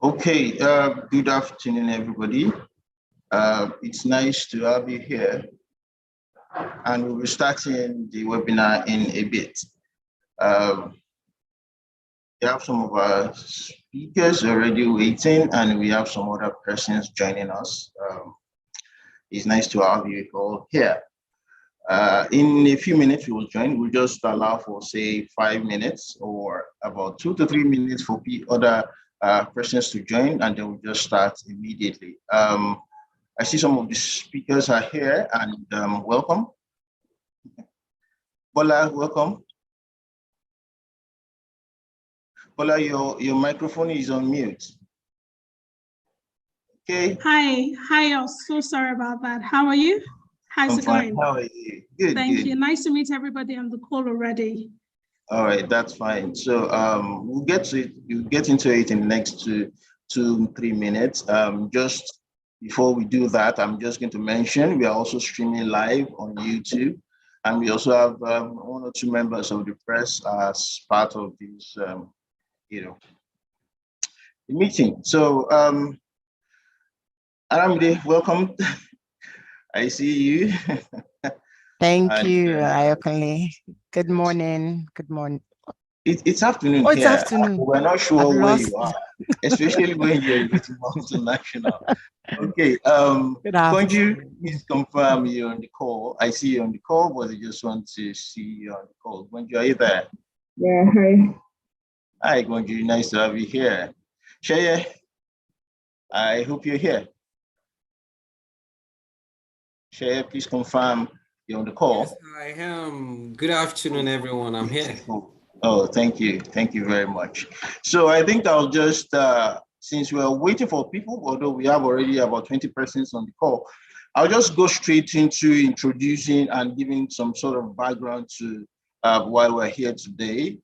Okay, good afternoon, everybody. It's nice to have you here, and we'll be starting the webinar in a bit. We have some of our speakers already waiting, and we have some other persons joining us. It's nice to have you all here. In a few minutes, we will join. We'll just allow for, say, 5 minutes or about 2 to 3 minutes for other persons to join, and then we'll just start immediately. I see some of the speakers are here, and welcome. Bola, welcome. Bola, your microphone is on mute. Okay. Hi, I'm so sorry about that. How are you? How's it going? How are you? Good. Thank you. Nice to meet everybody on the call already. All right, that's fine. So we'll get to it. You'll get into it in the next 2 to 3 minutes. Just before we do that, I'm just going to mention we are also streaming live on YouTube, and we also have 1 or 2 members of the press as part of this, the meeting. So, Aramide, welcome. I see you. Thank you, Ayokunle. Good morning. Good morning. It's afternoon here. It's afternoon. We're not sure where you are, especially when you're multinational. Okay. Could you please confirm you're on the call? I see you on the call, but I just want to see you on the call. Gonju, are you there? Yeah, hi. Hi, Gonju. Nice to have you here. Sheye, I hope you're here. Sheye, please confirm you're on the call. Yes, I am. Good afternoon, everyone. I'm here. Oh, thank you. Thank you very much. So I think I'll just, since we're waiting for people, although we have already about 20 persons on the call, I'll just go straight into introducing and giving some sort of background to why we're here today.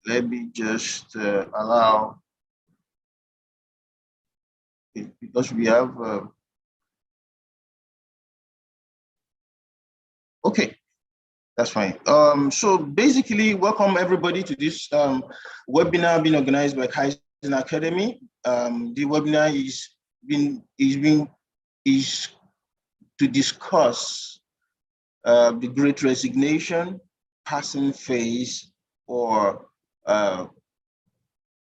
Let me just allow, because we have, okay. That's fine. So basically, welcome everybody to this webinar being organized by Kaizen Academy. The webinar is to discuss the Great Resignation, passing phase, or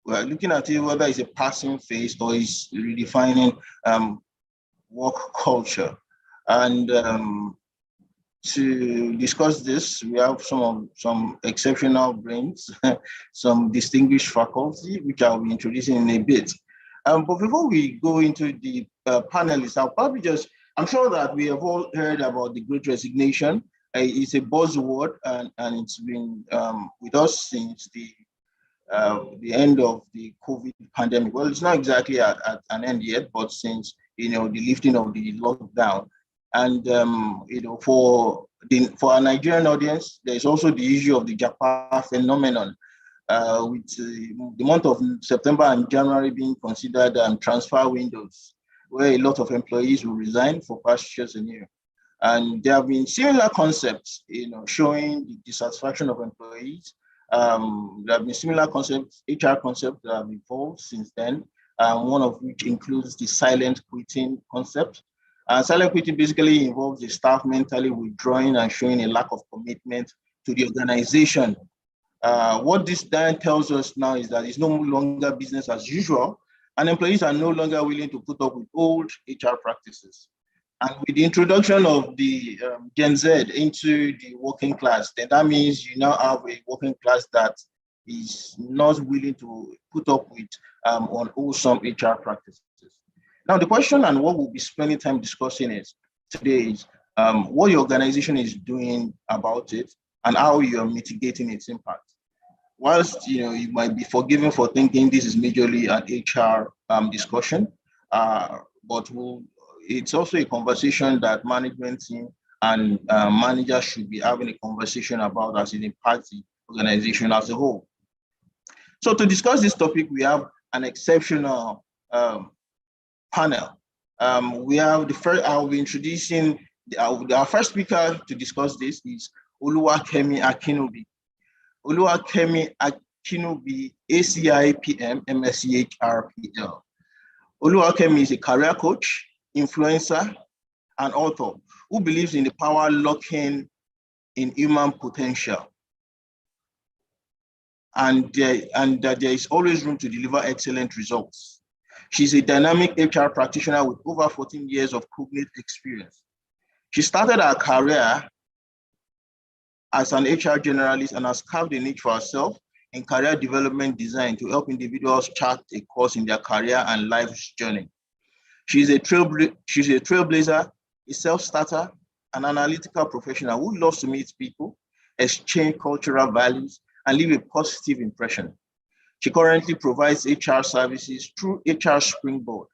we're looking at it whether it's a passing phase or is redefining work culture. And to discuss this, we have some exceptional brains, some distinguished faculty, which I'll be introducing in a bit. But before we go into the panelists, I'll probably I'm sure that we have all heard about the Great Resignation. It's a buzzword, and it's been with us since the end of the COVID pandemic. Well, it's not exactly at an end yet, but since the lifting of the lockdown. And for our Nigerian audience, there's also the issue of the Japa phenomenon, with the month of September and January being considered transfer windows, where a lot of employees will resign for pastures anew. And there have been similar concepts, showing the dissatisfaction of employees. There have been similar concepts, HR concepts that have evolved since then, one of which includes the silent quitting concept. Silent quitting basically involves the staff mentally withdrawing and showing a lack of commitment to the organization. What this then tells us now is that it's no longer business as usual, and employees are no longer willing to put up with old HR practices. And with the introduction of the Gen Z into the working class, then that means you now have a working class that is not willing to put up with unwholesome HR practices. Now, the question and what we'll be spending time discussing today is what your organization is doing about it and how you're mitigating its impact. Whilst you might be forgiven for thinking this is majorly an HR discussion, but it's also a conversation that management team and managers should be having a conversation about as it impacts the organization as a whole. So to discuss this topic, we have an exceptional panel. We have I'll be introducing our first speaker to discuss this is Oluwakemi Akinobi. Oluwakemi Akinobi ACIPM MSCHRPL. Oluwakemi is a career coach, influencer, and author who believes in the power locking in human potential, and that there is always room to deliver excellent results. She's a dynamic HR practitioner with over 14 years of cognate experience. She started her career as an HR generalist and has carved a niche for herself in career development design to help individuals chart a course in their career and life's journey. She's a trailblazer, a self-starter, an analytical professional who loves to meet people, exchange cultural values, and leave a positive impression. She currently provides HR services through HR Springboard,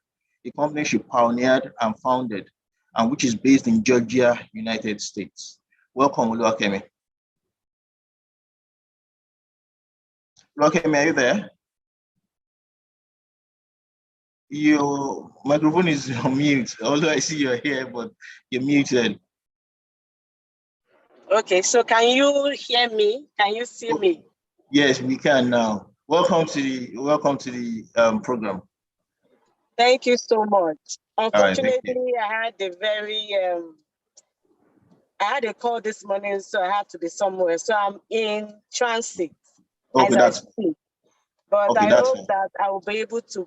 a company she pioneered and founded, and which is based in Georgia, United States. Welcome, Oluwakemi. Oluwakemi, are you there? Your microphone is on mute, although I see you're here, but you're muted. Okay, so can you hear me? Can you see me? Yes, we can now. Welcome to the program. Thank you so much. Unfortunately, Right, I had a call this morning, so I had to be somewhere. So I'm in transit as I speak. But I hope that I will be able to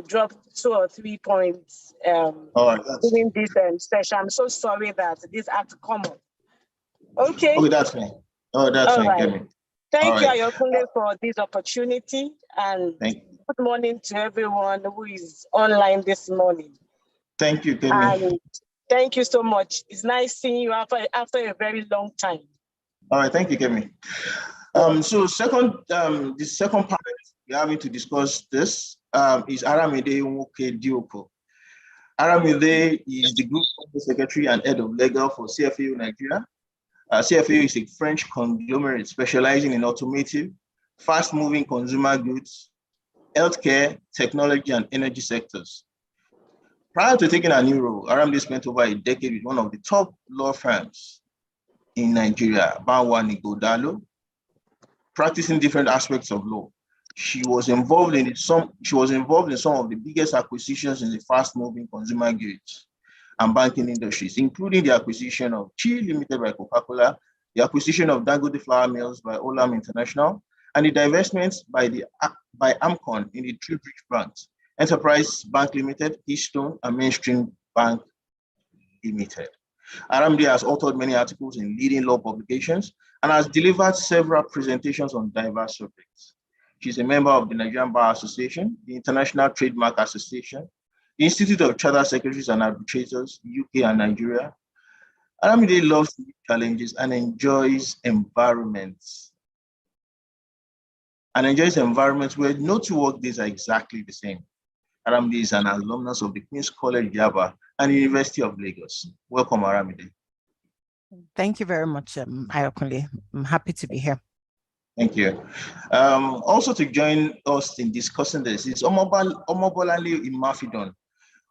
drop 2 or 3 points during this session. I'm so sorry that this had to come up. Okay. Okay, that's fine. Oh, that's fine. Right. Thank you, Ayokunle, for this opportunity, and good morning to everyone who is online this morning. Thank you, Kemi. And thank you so much. It's nice seeing you after a very long time. All right, thank you, Kemi. So the second part we're having to discuss this is Aramide Nwoke Dioko. Aramide is the Group Secretary and Head of Legal for CFAO Nigeria. CFAO is a French conglomerate specializing in automotive, fast-moving consumer goods, healthcare, technology, and energy sectors. Prior to taking a new role, Aramide spent over a decade with one of the top law firms in Nigeria, Banwani Godalo, practicing different aspects of law. She was involved in some of the biggest acquisitions in the fast-moving consumer goods and banking industries, including the acquisition of Chi Limited by Coca-Cola, the acquisition of Dangote Flour Mills by Olam International, and the divestments by Amcon in the three bridge banks, Enterprise Bank Limited, Keystone, and Mainstream Bank Limited. Aramide has authored many articles in leading law publications and has delivered several presentations on diverse subjects. She's a member of the Nigerian Bar Association, the International Trademark Association, the Institute of Chartered Secretaries and Arbitrators, UK and Nigeria. Aramide loves challenges and enjoys environments. Where no two work days are exactly the same. Aramide is an alumnus of the Queen's College, Yaba, and University of Lagos. Welcome, Aramide. Thank you very much, Ayokunle. I'm happy to be here. Thank you. Also to join us in discussing this is Omobolale Imafidon.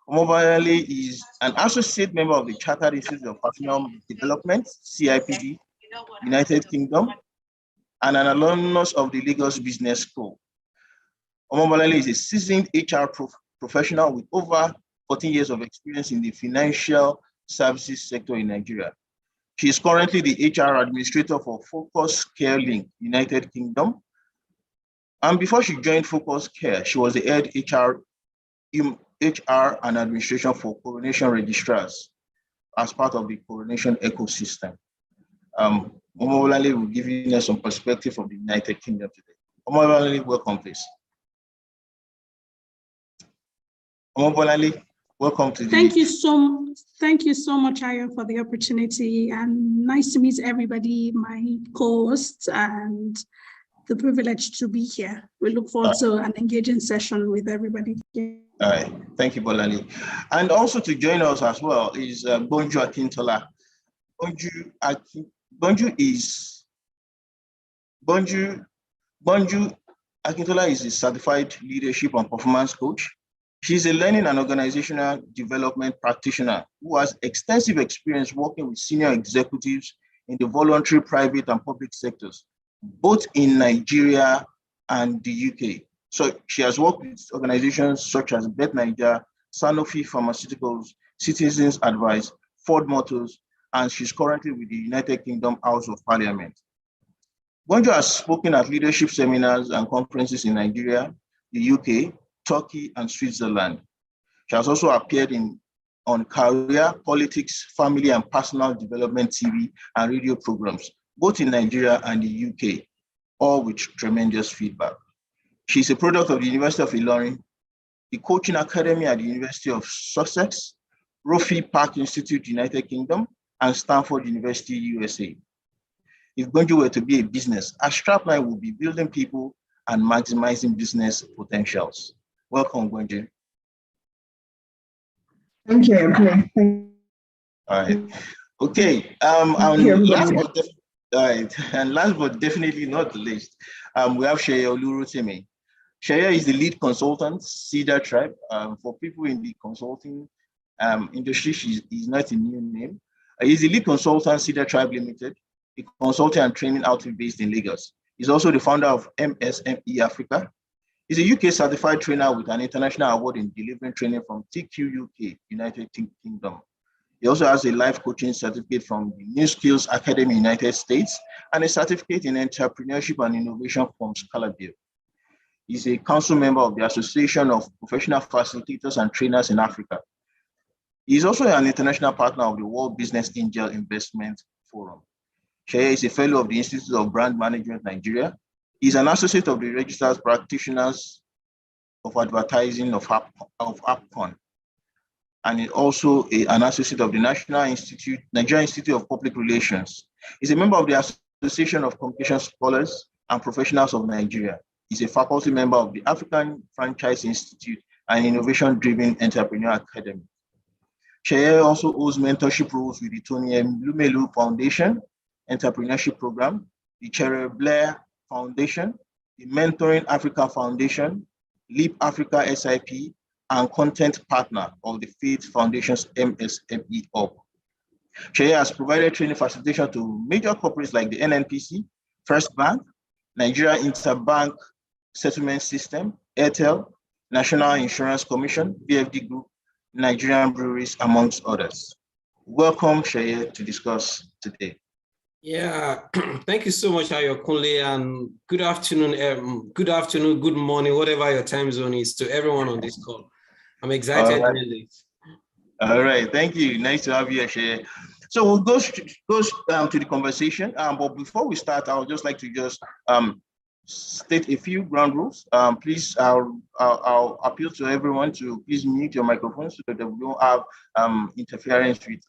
Omobolale is an associate member of the Chartered Institute of Personal Development, CIPD, United Kingdom, and an alumnus of the Lagos Business School. Omobolale is a seasoned HR professional with over 14 years of experience in the financial services sector in Nigeria. She is currently the HR administrator for Focus Care Link, United Kingdom. And before she joined Focus Care, she was the head HR and administration for Coronation Registrars as part of the Coronation ecosystem. Omobolale will give you some perspective of the United Kingdom today. Omobolale, welcome, please. Omobolale, welcome to Thank you so much, Ayo, for the opportunity, and nice to meet everybody, my co-hosts, and the privilege to be here. We look forward to an engaging session with everybody. All right, thank you, Bolale. And also to join us as well is Bonju Akintola. Bonju Akintola is a certified leadership and performance coach. She's a learning and organizational development practitioner who has extensive experience working with senior executives in the voluntary, private, and public sectors, both in Nigeria and the UK. So she has worked with organizations such as Bet Niger, Sanofi Pharmaceuticals, Citizens Advice, Ford Motors, and she's currently with the United Kingdom House of Parliament. Gonjo has spoken at leadership seminars and conferences in Nigeria, the UK, Turkey, and Switzerland. She has also appeared on career, politics, family, and personal development TV and radio programs, both in Nigeria and the UK, all with tremendous feedback. She's a product of the University of Ilorin, the Coaching Academy at the University of Sussex, Rofi Park Institute, United Kingdom, and Stanford University, USA. If Gonjo were to be a business, our strapline would be building people and maximizing business potentials. Welcome, Gonjo. Thank you. Okay. All right. Okay. Last but definitely not the least, we have Sheye Olurotimi. Sheye is the lead consultant, Cedar Tribe. For people in the consulting industry, he's not a new name. He's the lead consultant, Cedar Tribe Limited, a consulting and training outfit based in Lagos. He's also the founder of MSME Africa. He's a UK certified trainer with an international award in delivering training from TQ UK, United Kingdom. He also has a life coaching certificate from the New Skills Academy, United States, and a certificate in entrepreneurship and innovation from Scalabio. He's a council member of the Association of Professional Facilitators and Trainers in Africa. He's also an international partner of the World Business Angel Investment Forum. Sheye is a fellow of the Institute of Brand Management, Nigeria. He's an associate of the Registered Practitioners of Advertising of APCON, and also an associate of the Nigerian Institute of Public Relations. He's a member of the Association of Communication Scholars and Professionals of Nigeria. He's a faculty member of the African Franchise Institute and Innovation-Driven Entrepreneur Academy. Sheye also holds mentorship roles with the Tony M. Lumelu Foundation Entrepreneurship Program, the Cherry Blair Foundation, the Mentoring Africa Foundation, Leap Africa SIP, and content partner of the Faith Foundation's MSME Hub. Sheye has provided training facilitation to major corporates like the NNPC, First Bank, Nigeria Interbank Settlement System, Airtel, National Insurance Commission, BFD Group, Nigerian breweries, amongst others. Welcome, Sheye, to discuss today. Yeah, thank you so much, Ayokunle, and good afternoon, good morning, whatever your time zone is, to everyone on this call. I'm excited doing this. All right, thank you. Nice to have you, Sheye. So we'll go to the conversation. But before we start, I would just like to just state a few ground rules. Please, I'll appeal to everyone to please mute your microphones so that we don't have interference with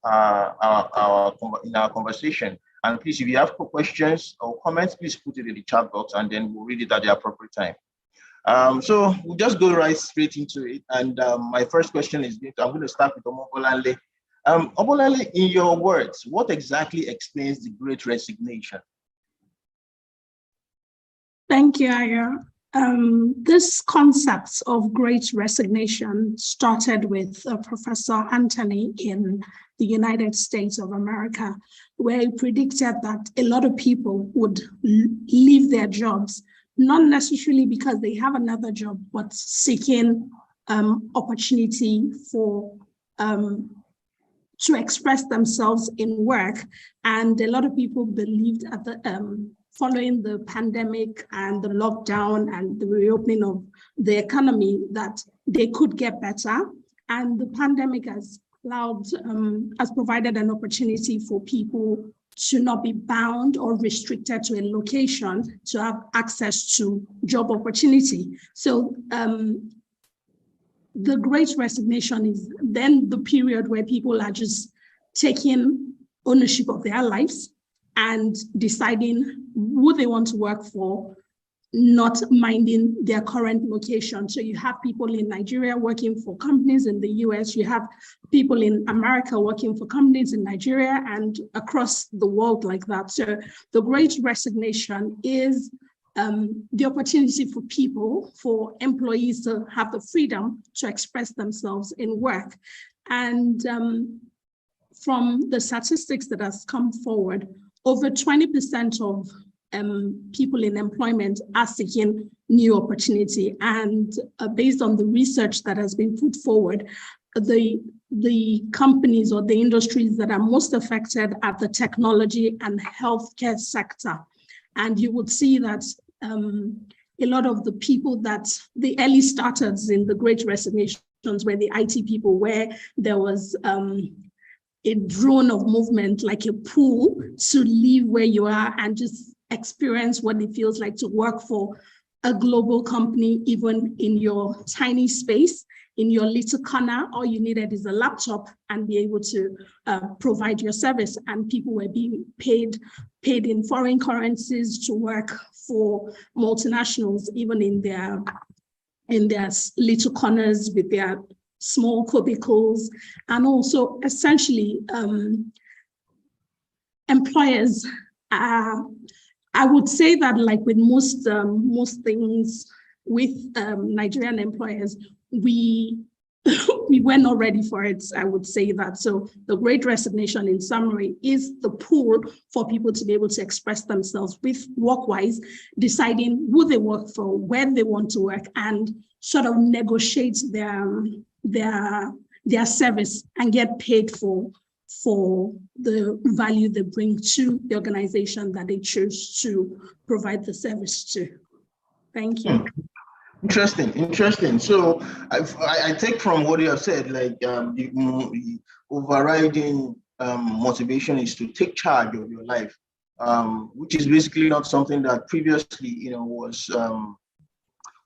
in our conversation. And please, if you have questions or comments, please put it in the chat box and then we'll read it at the appropriate time. So we'll just go right straight into it. And my first question is, I'm going to start with Omobolanle. Omobolanle, in your words, what exactly explains the Great Resignation? Thank you, Aya. This concept of Great Resignation started with Professor Anthony in the United States of America, where he predicted that a lot of people would leave their jobs, not necessarily because they have another job, but seeking opportunity for to express themselves in work. And a lot of people believed at the following the pandemic and the lockdown and the reopening of the economy that they could get better. And the pandemic has provided an opportunity for people to not be bound or restricted to a location, to have access to job opportunity. So the Great Resignation is then the period where people are just taking ownership of their lives and deciding who they want to work for, not minding their current location. So you have people in Nigeria working for companies in the US, you have people in America working for companies in Nigeria and across the world like that. So the Great Resignation is the opportunity for people, for employees to have the freedom to express themselves in work. And from the statistics that has come forward, over 20% of people in employment are seeking new opportunity. And based on the research that has been put forward, the companies or the industries that are most affected are the technology and healthcare sector. And you would see that a lot of the people that the early starters in the Great Resignations were the IT people, where there was a drone of movement, like a pool, to leave where you are and just experience what it feels like to work for a global company, even in your tiny space, in your little corner. All you needed is a laptop and be able to provide your service. And people were being paid in foreign currencies to work for multinationals, even in their little corners with their small cubicles. And also essentially employers, I would say that, like with most things with Nigerian employers, we were not ready for it, I would say that. So the Great Resignation, in summary, is the pool for people to be able to express themselves with Workwise, deciding who they work for, where they want to work, and sort of negotiate their service and get paid for the value they bring to the organization that they choose to provide the service to. Thank you. Interesting. So I take from what you have said, like the overriding motivation is to take charge of your life, which is basically not something that previously, was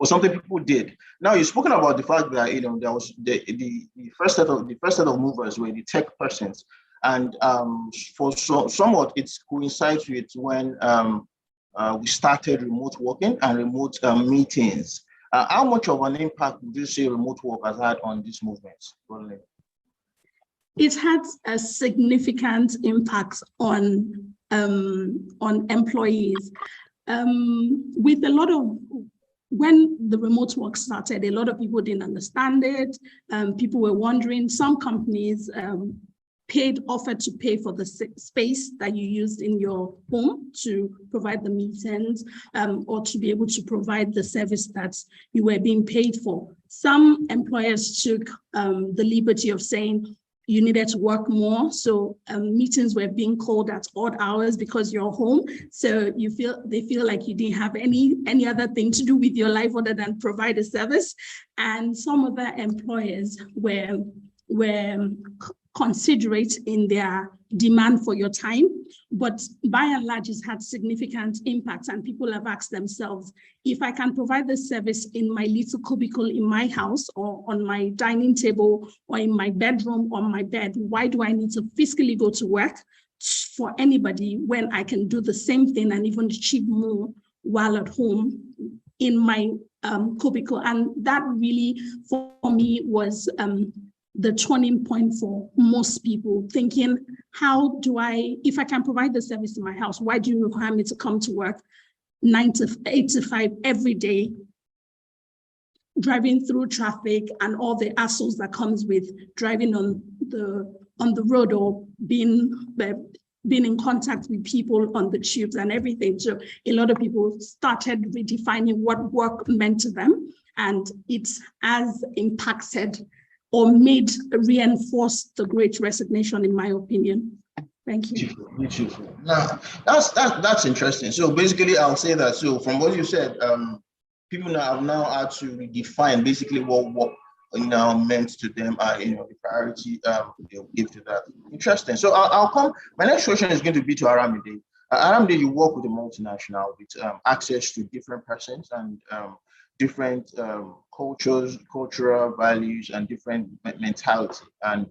something people did. Now, you've spoken about the fact that there was the first set of movers were the tech persons, and for somewhat it coincides with when we started remote working and remote meetings. How much of an impact would you say remote work has had on this movement? It had a significant impact on employees. With a lot of, when the remote work started, a lot of people didn't understand it. People were wondering. Some companies offered to pay for the space that you used in your home to provide the meetings, or to be able to provide the service that you were being paid for. Some employers took the liberty of saying you needed to work more. So meetings were being called at odd hours because you're home. So they feel like you didn't have any other thing to do with your life other than provide a service. And some other employers were considerate in their demand for your time, but by and large, it's had significant impacts. And people have asked themselves, if I can provide this service in my little cubicle in my house, or on my dining table, or in my bedroom, or my bed, why do I need to physically go to work for anybody when I can do the same thing and even achieve more while at home in my cubicle? And that really, for me, was the turning point for most people, thinking, if I can provide the service in my house, why do you require me to come to work 8 to 5 every day, driving through traffic and all the hassles that comes with driving on the road, or being in contact with people on the tubes and everything. So a lot of people started redefining what work meant to them, and it has impacted or reinforced the Great Resignation, in my opinion. Thank you. Beautiful. Now, that's interesting. So basically, I'll say that. So from what you said, people have now had to redefine basically what work now meant to them, the priority they'll give to that. Interesting. So I'll come. My next question is going to be to Aramide. Aramide, you work with a multinational with access to different persons and different cultural values and different mentality. And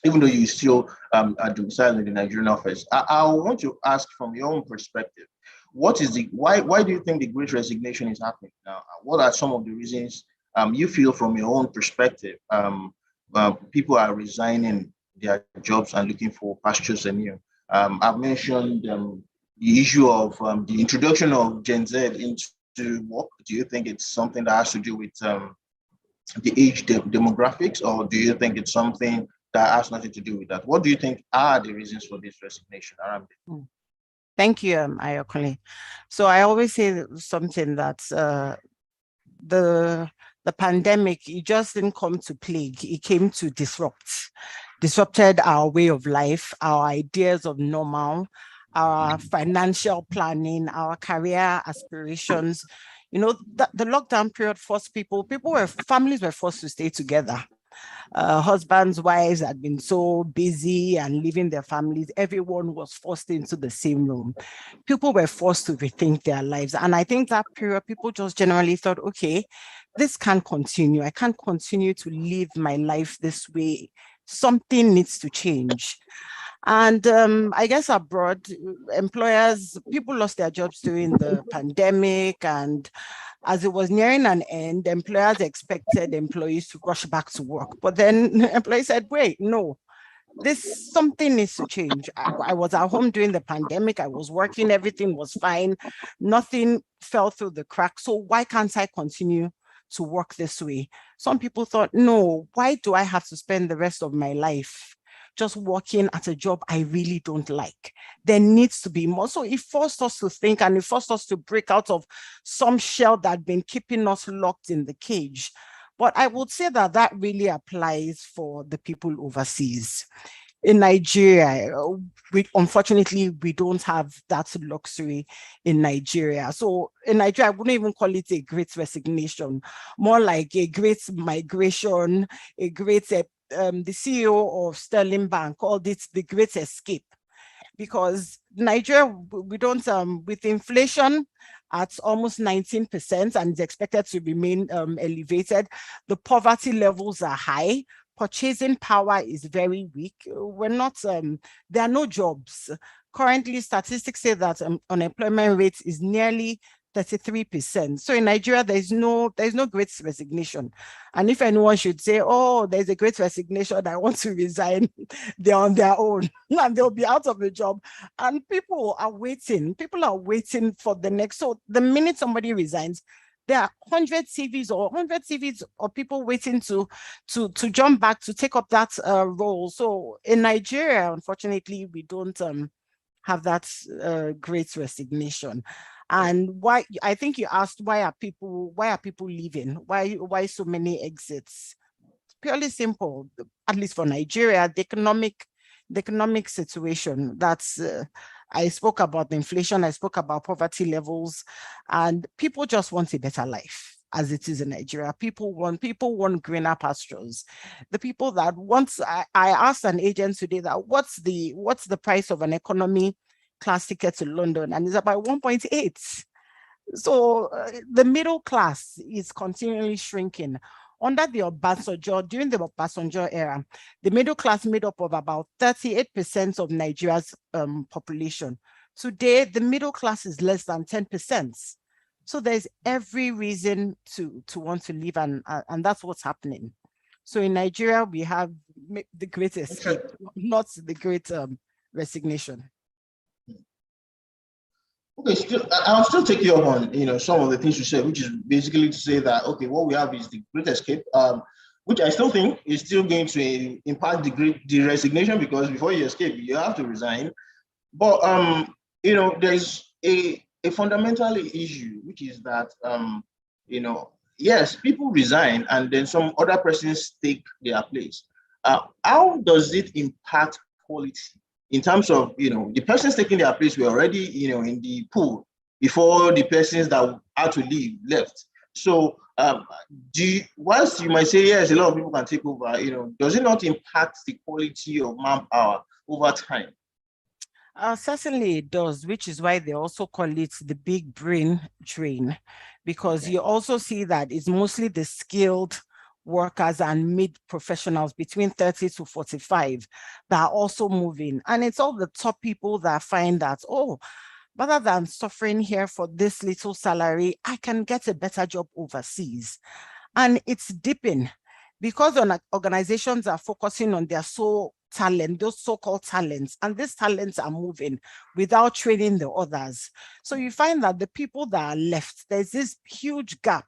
even though you still are domiciled in the Nigerian office, I want to ask from your own perspective, why do you think the Great Resignation is happening now? What are some of the reasons you feel from your own perspective people are resigning their jobs and looking for pastures anew? I've mentioned the issue of the introduction of Gen Z into work. Do you think it's something that has to do with the age demographics, or do you think it's something that has nothing to do with that? What do you think are the reasons for this resignation? Thank you, Ayokole. So I always say something that the pandemic, it just didn't come to plague. It came to disrupted our way of life, our ideas of normal, our financial planning, our career aspirations. You know, the lockdown period forced families were forced to stay together. Husbands, wives had been so busy and leaving their families. Everyone was forced into the same room. People were forced to rethink their lives. And I think that period, people just generally thought, okay, this can't continue. I can't continue to live my life this way. Something needs to change. And I guess abroad, people lost their jobs during the pandemic, and as it was nearing an end, employers expected employees to rush back to work. But then employees said, wait, no, something needs to change. I was at home during the pandemic. I was working, everything was fine. Nothing fell through the cracks. So why can't I continue to work this way? Some people thought, no, why do I have to spend the rest of my life just working at a job I really don't like? There needs to be more. So it forced us to think, and it forced us to break out of some shell that had been keeping us locked in the cage. But I would say that really applies for the people overseas. In Nigeria, unfortunately, we don't have that luxury in Nigeria. So in Nigeria, I wouldn't even call it a great resignation, more like a great migration, a great, the CEO of Sterling Bank called it the great escape. Because Nigeria, we don't, with inflation at almost 19% and it's expected to remain elevated, the poverty levels are high. Purchasing power is very weak. We're not, there are no jobs. Currently, statistics say that unemployment rate is nearly 33%. So in Nigeria, there's no great resignation. And if anyone should say, oh, there's a great resignation, I want to resign, they're on their own and they'll be out of the job. And people are waiting for the next. So the minute somebody resigns, there are 100 CVs or people waiting to jump back to take up that role. So in Nigeria, unfortunately, we don't have that great resignation. And why, I think you asked, why are people leaving? Why so many exits? It's purely simple, at least for Nigeria, the economic situation. That's I spoke about the inflation, I spoke about poverty levels, and people just want a better life as it is in Nigeria. People want greener pastures. The people that once I asked an agent today that what's the price of an economy class ticket to London, and it's about 1.8. So the middle class is continually shrinking. Under the Obasanjo, during the Obasanjo era, the middle class made up of about 38% of Nigeria's population. Today, the middle class is less than 10%. So there's every reason to want to leave, and that's what's happening. So in Nigeria, we have the great escape, not the great resignation. Okay, I'll still take you up on some of the things you said, which is basically to say that okay, what we have is the great escape, which I still think is still going to impact the resignation, because before you escape, you have to resign. But there's a fundamental issue, which is that yes, people resign and then some other persons take their place. How does it impact quality? In terms of, the persons taking their place were already, in the pool before the persons that had to leave left. So whilst you might say, yes, a lot of people can take over, does it not impact the quality of manpower over time? Certainly it does, which is why they also call it the big brain drain, because you also see that it's mostly the skilled workers and mid-professionals between 30 to 45 that are also moving. And it's all the top people that find that, oh, rather than suffering here for this little salary, I can get a better job overseas. And it's dipping because organizations are focusing on their talent, those so-called talents, and these talents are moving without training the others. So you find that the people that are left, there's this huge gap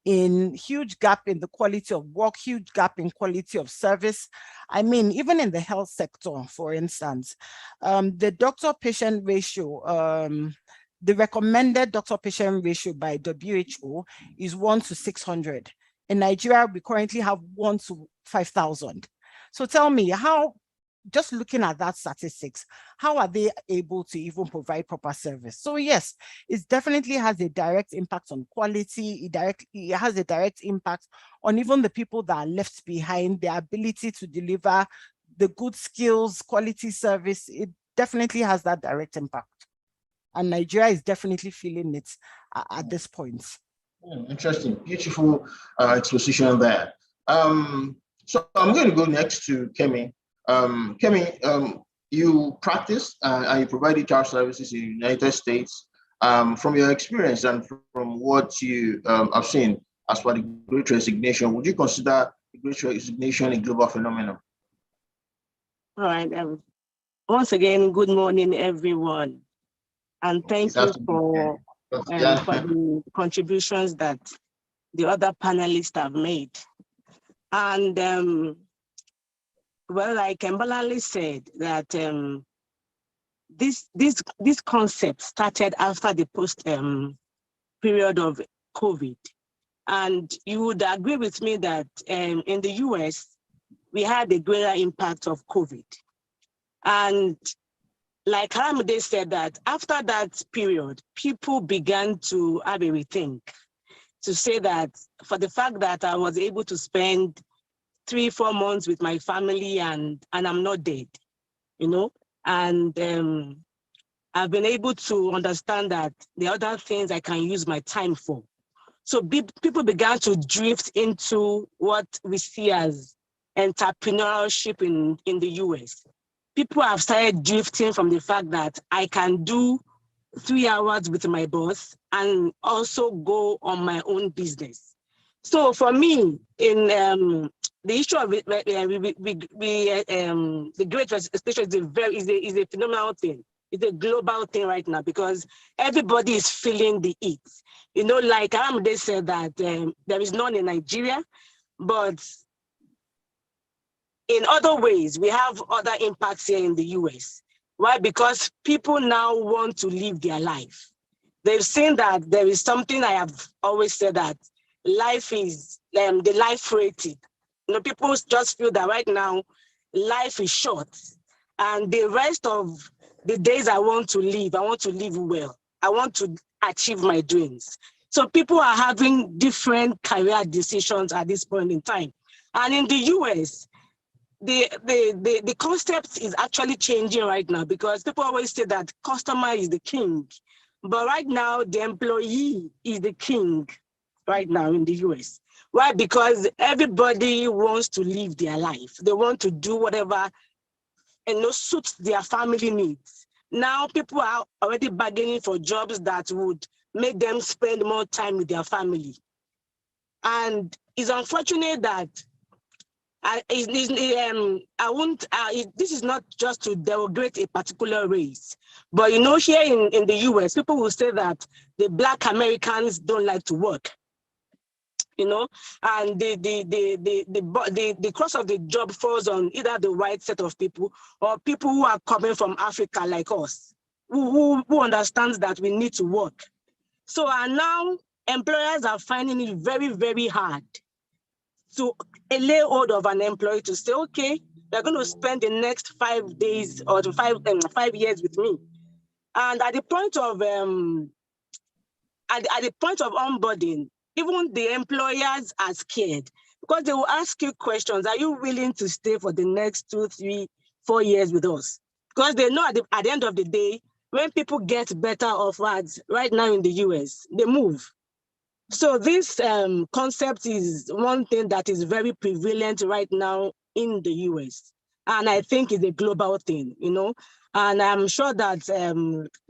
in huge gap in the quality of work, huge gap in quality of service. I mean, even in the health sector, for instance, the doctor-patient ratio, the recommended doctor-patient ratio by WHO is 1 to 600. In Nigeria, we currently have 1 to 5,000. So tell me, how, just looking at that statistics, how are they able to even provide proper service? So yes, it definitely has a direct impact on quality. It has a direct impact on even the people that are left behind, their ability to deliver the good skills, quality service. It definitely has that direct impact. And Nigeria is definitely feeling it at this point. Interesting, beautiful exposition there. So I'm going to go next to Kemi. Kemi, you practice and you provide HR services in the United States. From your experience and from what you have seen as for the Great Resignation, would you consider the Great Resignation a global phenomenon? All right. Once again, good morning, everyone. And thank you for the contributions that the other panelists have made. And well, like Mbalali said, that this concept started after the post period of COVID. And you would agree with me that in the US, we had a greater impact of COVID. And like Haramide said, that after that period, people began to have a rethink, to say that for the fact that I was able to spend 3-4 months with my family and I'm not dead, you know, and I've been able to understand that there are other things I can use my time for. So people began to drift into what we see as entrepreneurship in the US. People have started drifting from the fact that I can do 3 hours with my boss and also go on my own business. So for me, in the issue of the Great Resignation is a phenomenal thing. It's a global thing right now because everybody is feeling the heat. You know, like Aramide said that there is none in Nigeria, but in other ways, we have other impacts here in the US. Why? Because people now want to live their life. They've seen that there is something I have always said, that life is the life rated. You know, people just feel that right now, life is short. And the rest of the days I want to live well. I want to achieve my dreams. So people are having different career decisions at this point in time. And in the US, the concept is actually changing right now because people always say that customer is the king. But right now, the employee is the king right now in the US. Why? Because everybody wants to live their life. They want to do whatever suits their family needs. Now people are already bargaining for jobs that would make them spend more time with their family. And it's unfortunate that this is not just to derogate a particular race, but you know, here in the US, people will say that the Black Americans don't like to work, you know, and the cost of the job falls on either the white set of people or people who are coming from Africa like us, who understands that we need to work. So and now employers are finding it very, very hard to lay hold of an employee to say, okay, they're going to spend the next 5 days or 5 years with me. And at the point of onboarding, even the employers are scared because they will ask you questions. Are you willing to stay for the next 2, 3, 4 years with us? Because they know at the end of the day, when people get better offers right now in the US, they move. So this concept is one thing that is very prevalent right now in the US. And I think it's a global thing, you know. And I'm sure that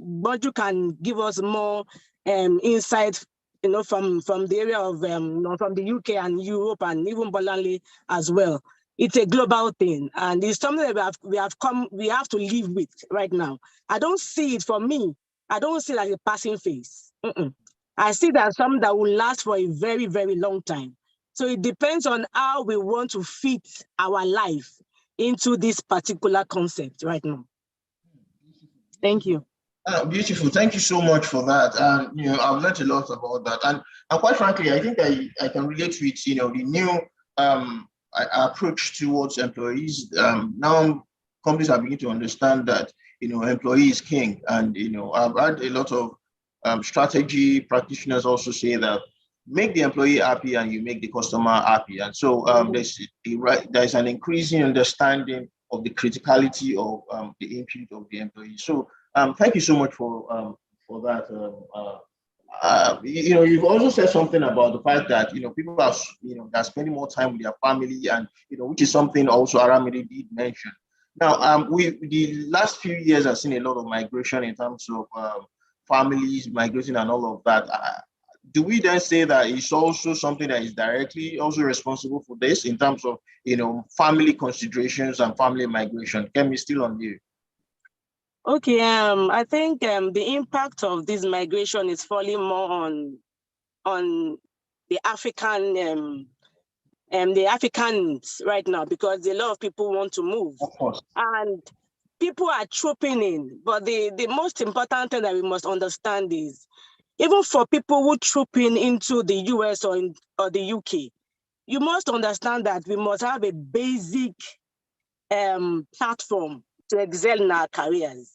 Bonju can give us more insight, you know, from the area of, from the UK and Europe and even Bolanle as well. It's a global thing. And it's something that we have to live with right now. I don't see it, for me, I don't see it as a passing phase. I see that some that will last for a very, very long time. So it depends on how we want to fit our life into this particular concept right now. Thank you. Beautiful. Thank you so much for that. And I've learned a lot about that. And quite frankly, I think I can relate with the new approach towards employees. Now companies are beginning to understand that employee is king. And I've had a lot of strategy practitioners also say that make the employee happy and you make the customer happy. And so there's an increasing understanding of the criticality of the input of the employee. So thank you so much for that. You've also said something about the fact that people are they're spending more time with their family, and which is something also Aramide did mention. Now, the last few years have seen a lot of migration in terms of families migrating and all of that. Do we then say that it's also something that is directly also responsible for this in terms of family considerations and family migration? Kemi, still on you. Okay, I think the impact of this migration is falling more on the Africans right now, because a lot of people want to move. Of course. And people are trooping in. But the most important thing that we must understand is, even for people who troop into the US or the UK, you must understand that we must have a basic platform to excel in our careers.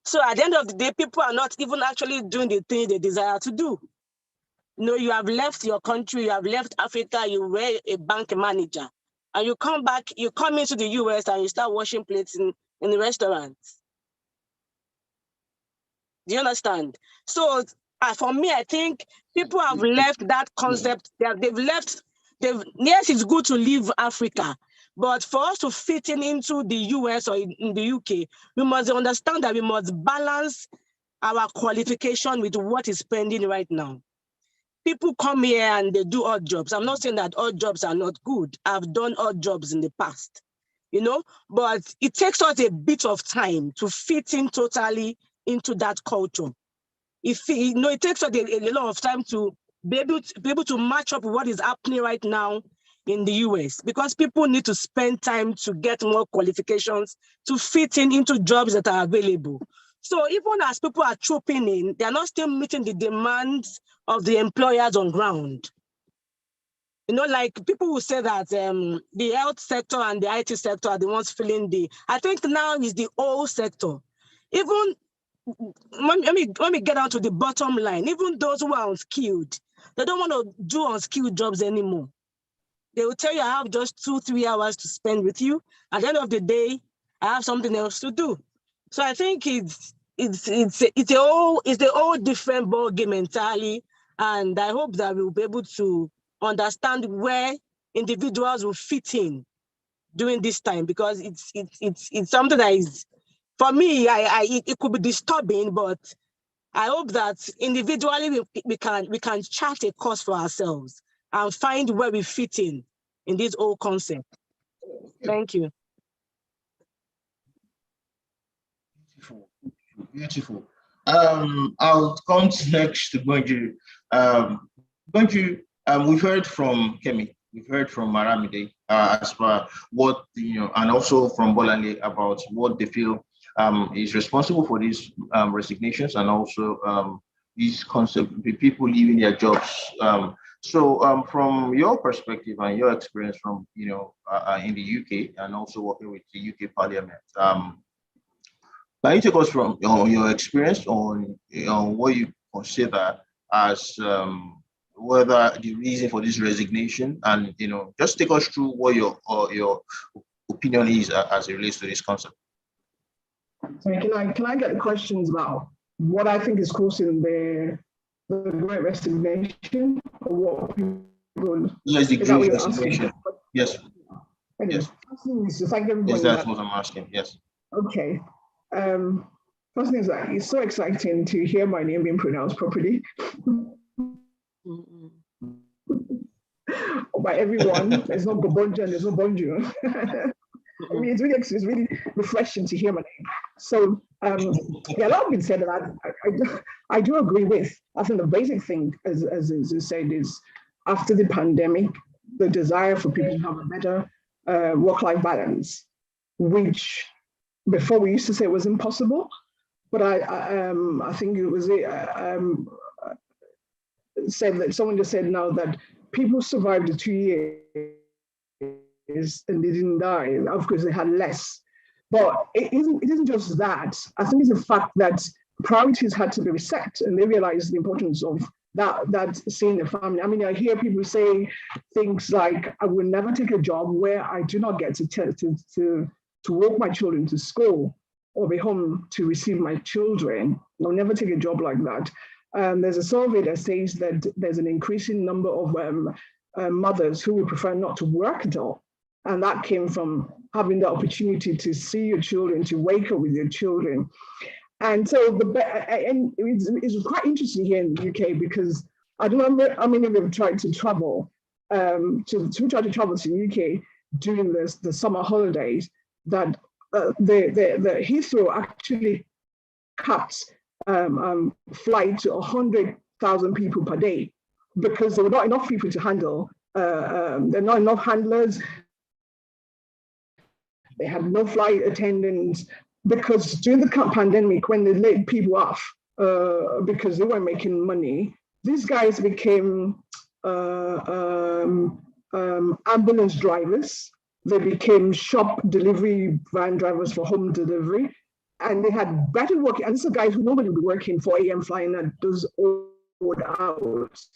So at the end of the day, people are not even actually doing the thing they desire to do. You have left your country, you have left Africa, you were a bank manager, and you come back, you come into the US and you start washing plates in the restaurants. Do you understand? So for me, I think people have left that concept. Yes, it's good to leave Africa, but for us to fit into the US or in the UK, we must understand that we must balance our qualification with what is pending right now. People come here and they do odd jobs. I'm not saying that odd jobs are not good. I've done odd jobs in the past, but it takes us a bit of time to fit in totally into that culture. It takes us a lot of time to be able to match up with what is happening right now in the US, because people need to spend time to get more qualifications to fit into jobs that are available. So even as people are trooping in, they're not still meeting the demands of the employers on ground. Like people will say that the health sector and the IT sector are the ones filling I think now is the whole sector. Even let me get down to the bottom line. Even those who are unskilled, they don't want to do unskilled jobs anymore. They will tell you, I have just 2-3 hours to spend with you. At the end of the day, I have something else to do. So I think it's a whole different ball game entirely, and I hope that we'll be able to understand where individuals will fit in during this time, because it's something that is, for me, it could be disturbing, but I hope that individually we can chart a course for ourselves and find where we fit in this whole concept. Thank you. Beautiful. I'll come next to Bonju. Bonju, we've heard from Kemi, we've heard from Aramide as far what and also from Bolanle about what they feel is responsible for these resignations, and also these concept people leaving their jobs. So from your perspective and your experience from in the UK and also working with the UK Parliament, can you take us from your experience on what you consider as whether the reason for this resignation, and just take us through what your opinion is as it relates to this concept. Sorry, can I get the questions about what I think is causing the Great Resignation, or what people? Yes, the Great Resignation. Yes. Okay. Yes. Yes, that's what I'm asking. Yes. Okay. First thing is that it's so exciting to hear my name being pronounced properly by everyone. There's no Gobonja and there's no Bonjour. I mean, it's really refreshing to hear my name. So yeah, a lot has been said that I do agree with. I think the basic thing, as you said, is after the pandemic, the desire for people to have a better work-life balance, which before we used to say was impossible, but I think it was said that someone just said now that people survived the 2 years and they didn't die. Of course, they had less. But it isn't just that. I think it's the fact that priorities had to be reset, and they realized the importance of that seeing the family. I mean, I hear people say things like, I will never take a job where I do not get to walk my children to school or be home to receive my children. I'll never take a job like that. There's a survey that says that there's an increasing number of mothers who would prefer not to work at all. And that came from having the opportunity to see your children, to wake up with your children. And so it's quite interesting here in the UK, because I don't know how many of you have tried to travel, to try to travel to the UK during the summer holidays, that the Heathrow actually capped flight to 100,000 people per day, because there were not enough people to handle. There are not enough handlers. They had no flight attendants, because during the pandemic, when they laid people off because they weren't making money, these guys became ambulance drivers. They became shop delivery van drivers for home delivery, and they had better work. And these are guys who normally would be working 4 a.m. flying at those old hours,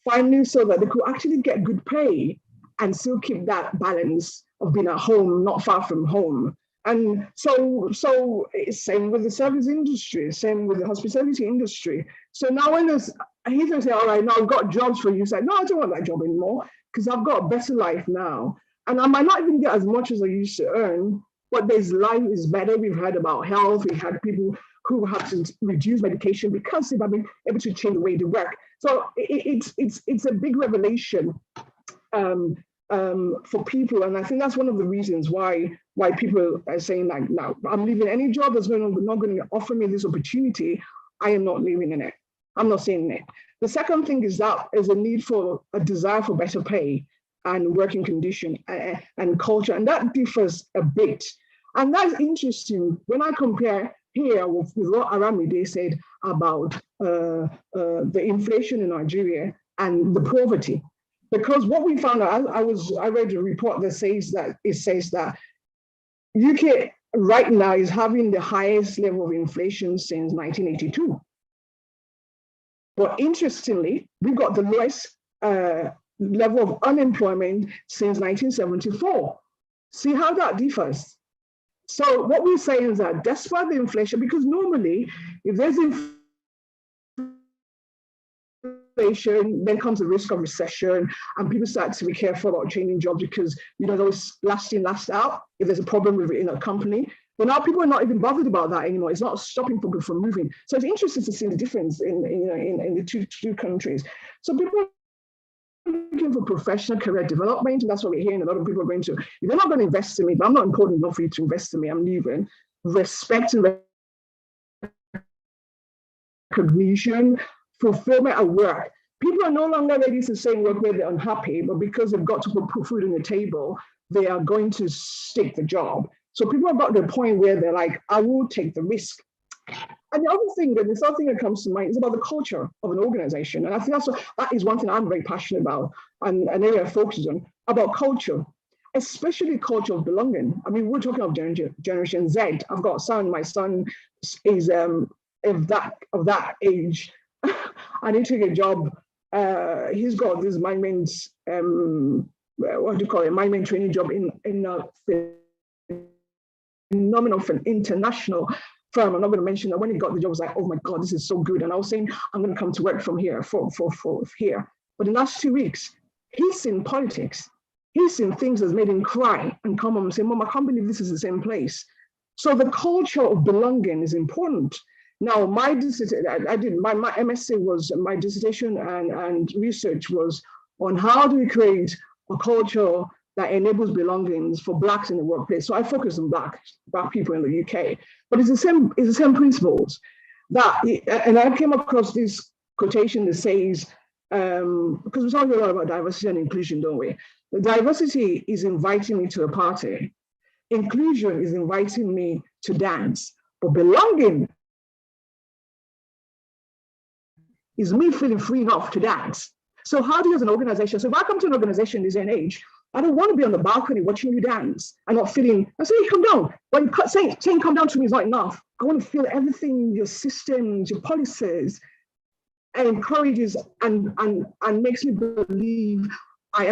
finally, so that they could actually get good pay and still keep that balance of being at home, not far from home. And so same with the service industry, same with the hospitality industry. So now when he's going to say, all right, now I've got jobs for you, say, no, I don't want that job anymore, because I've got a better life now. And I might not even get as much as I used to earn, but this life is better. We've heard about health. We've had people who have to reduce medication because they've been able to change the way they work. So it's a big revelation for people, and I think that's one of the reasons why people are saying, like, now I'm leaving any job that's not going to offer me this opportunity. I am not leaving in it. I'm not saying it. The second thing is that is a need for a desire for better pay and working condition and culture, and that differs a bit. And that's interesting when I compare here with what Aramide said about the inflation in Nigeria and the poverty. Because what we found out, I read a report that says that UK right now is having the highest level of inflation since 1982. But interestingly, we've got the lowest level of unemployment since 1974. See how that differs. So what we're saying is that despite the inflation, because normally if there's inflation, then comes the risk of recession, and people start to be careful about changing jobs because there's always last in, last out if there's a problem with it in a company. But now people are not even bothered about that anymore. It's not stopping people from moving. So it's interesting to see the difference in the two countries. So people are looking for professional career development, and that's what we're hearing. A lot of people are going to, if they're not going to invest in me, but I'm not important enough for you to invest in me, I'm leaving. Respect and recognition, fulfillment at work. People are no longer ready to say work where they're unhappy, but because they've got to put food on the table, they are going to stick the job. So people have got to the point where they're like, I will take the risk. And the third thing that comes to mind is about the culture of an organization. And I think that is one thing I'm very passionate about, and an area I focus on, about culture, especially culture of belonging. I mean, we're talking of Generation Z. I've got a son, my son is of that age. I need to get a job. He's got this mind-made, mind-made training job in a phenomenal international firm. I'm not going to mention that. When he got the job, I was like, oh my God, this is so good. And I was saying, I'm going to come to work from here, for here. But in the last 2 weeks, he's seen politics. He's seen things that's made him cry and come home and say, Mom, I can't believe this is the same place. So the culture of belonging is important. Now, my MSc was, my dissertation and research was on how do we create a culture that enables belongings for Blacks in the workplace. So I focus on Black people in the UK, but it's the same principles. And I came across this quotation that says, because we talk a lot about diversity and inclusion, don't we? The diversity is inviting me to a party. Inclusion is inviting me to dance. But belonging is me feeling free enough to dance. So how do you as an organization, so if I come to an organization this day and age, I don't want to be on the balcony watching you dance and not feeling, I say, come down. But saying come down to me is not enough. I want to feel everything, your systems, your policies, and encourages and makes me believe I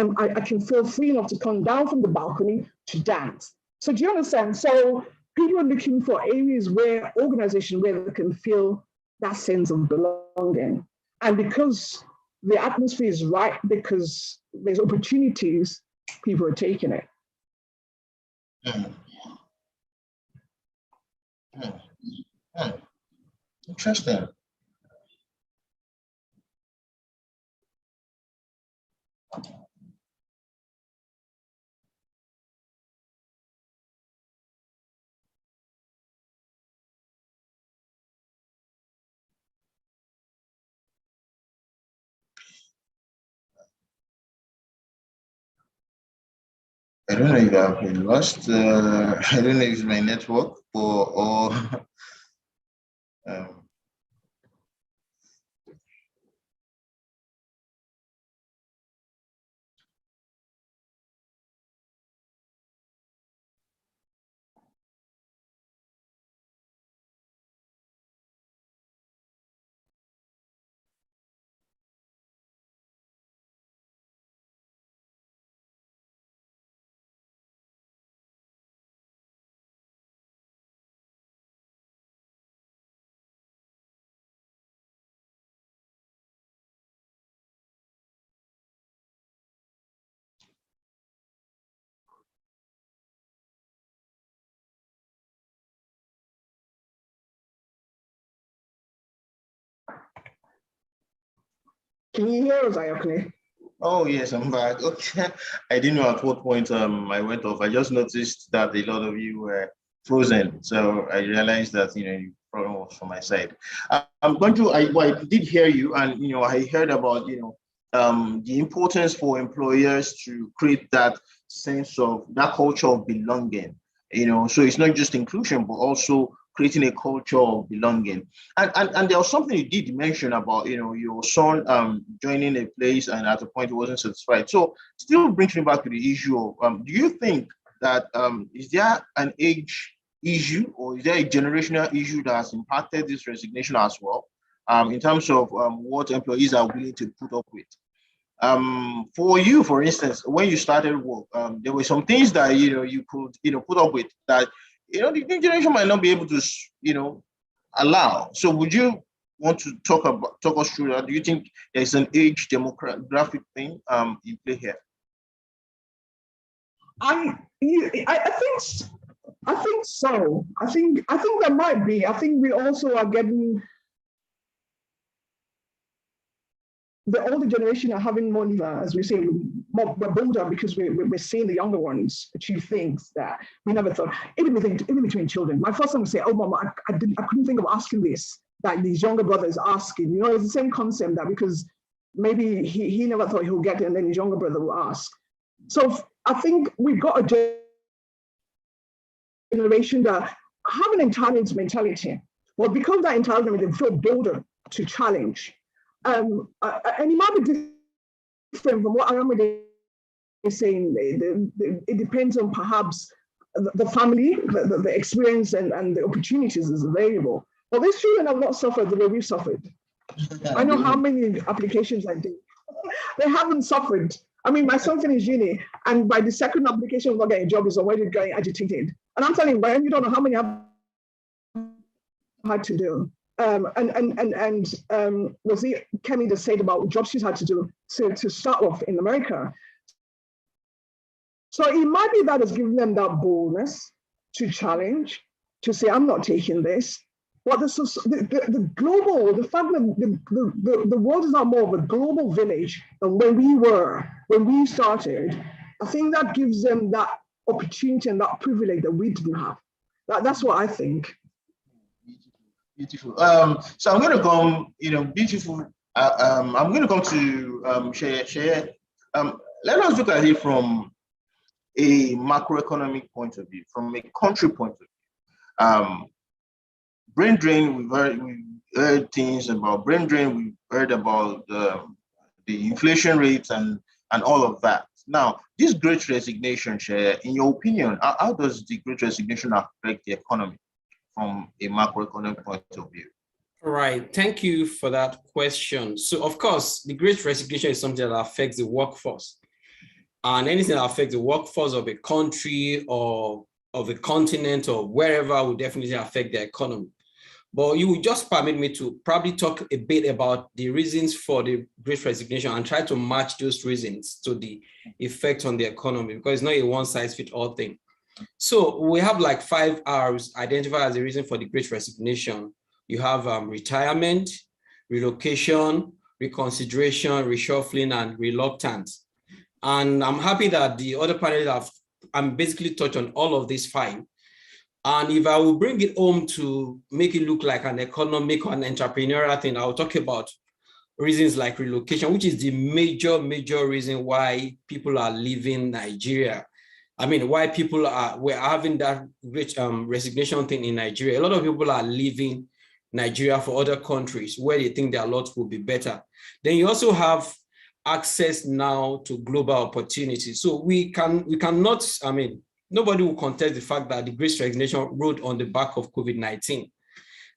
can feel free enough to come down from the balcony to dance. So do you understand? So people are looking for areas where organizations where they can feel that sense of belonging. And because the atmosphere is right, because there's opportunities, people are taking it. Interesting. I don't know if I've been lost. I don't know if it's my network or Can you hear us, Ayokele? Oh yes, I'm back. Okay, I didn't know at what point I went off. I just noticed that a lot of you were frozen, so I realized that the problem was from my side. I did hear you, and I heard about the importance for employers to create that sense of that culture of belonging. So it's not just inclusion, but also creating a culture of belonging. And there was something you did mention about, your son joining a place and at a point he wasn't satisfied. So still brings me back to the issue of, do you think that, is there an age issue or is there a generational issue that has impacted this resignation as well, in terms of what employees are willing to put up with? For you, for instance, when you started work, there were some things that, you could, put up with that, the new generation might not be able to, allow. So would you want to talk us through that? Do you think there's an age demographic thing in play here? I think so. I think there might be. I think we also are getting, the older generation are having more, as we say, more bolder because we're seeing the younger ones achieve things that we never thought. Even between children. My first son would say, "Oh, Mom, I couldn't think of asking this." That these younger brothers asking. It's the same concept that because maybe he never thought he would get it, and then his younger brother will ask. So I think we've got a generation that have an entitlement mentality. Well, because that entitlement, they feel bolder to challenge. And it might be different from what Aramide is saying. It depends on perhaps the family, the experience and the opportunities is available. But these children have not suffered the way we've suffered. I know how many applications I did. They haven't suffered. I mean, my son finished uni, and by the second application of not getting a job, is already getting agitated. And I'm telling you, Brian, you don't know how many I've had to do. Was it Kemi just said about jobs she's had to do to start off in America? So it might be that has given them that boldness to challenge, to say, I'm not taking this. But the global, the fact that the world is now more of a global village than when we started, I think that gives them that opportunity and that privilege that we didn't have. That's what I think. Beautiful. So I'm going to come, beautiful. I'm going to come to share. Let us look at it from a macroeconomic point of view, from a country point of view. Brain drain, we've heard things about brain drain, we've heard about the inflation rates and all of that. Now, this Great Resignation, in your opinion, how does the Great Resignation affect the economy from a macroeconomic point of view? All right, thank you for that question. So, of course, the Great Resignation is something that affects the workforce. And anything that affects the workforce of a country or of a continent or wherever will definitely affect the economy. But you will just permit me to probably talk a bit about the reasons for the Great Resignation and try to match those reasons to the effect on the economy, because it's not a one-size-fits-all thing. So we have like 5 R's identified as the reason for the Great Resignation. You have retirement, relocation, reconsideration, reshuffling, and reluctance. And I'm happy that the other panelists have basically touched on all of these 5. And if I will bring it home to make it look like an economic or an entrepreneurial thing, I'll talk about reasons like relocation, which is the major reason why people are leaving Nigeria. I mean, why people we're having that Great Resignation thing in Nigeria. A lot of people are leaving Nigeria for other countries where they think their lot will be better. Then you also have access now to global opportunities. So we cannot, I mean, nobody will contest the fact that the Great Resignation rode on the back of COVID-19.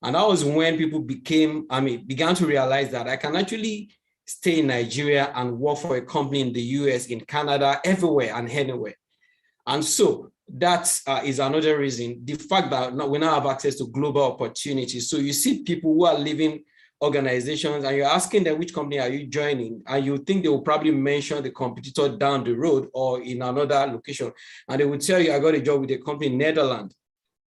And that was when people began to realize that I can actually stay in Nigeria and work for a company in the US, in Canada, everywhere and anywhere. And so that is another reason, the fact that we now have access to global opportunities. So you see people who are leaving organizations and you're asking them which company are you joining, and you think they will probably mention the competitor down the road or in another location, and they will tell you, I got a job with a company in Netherlands,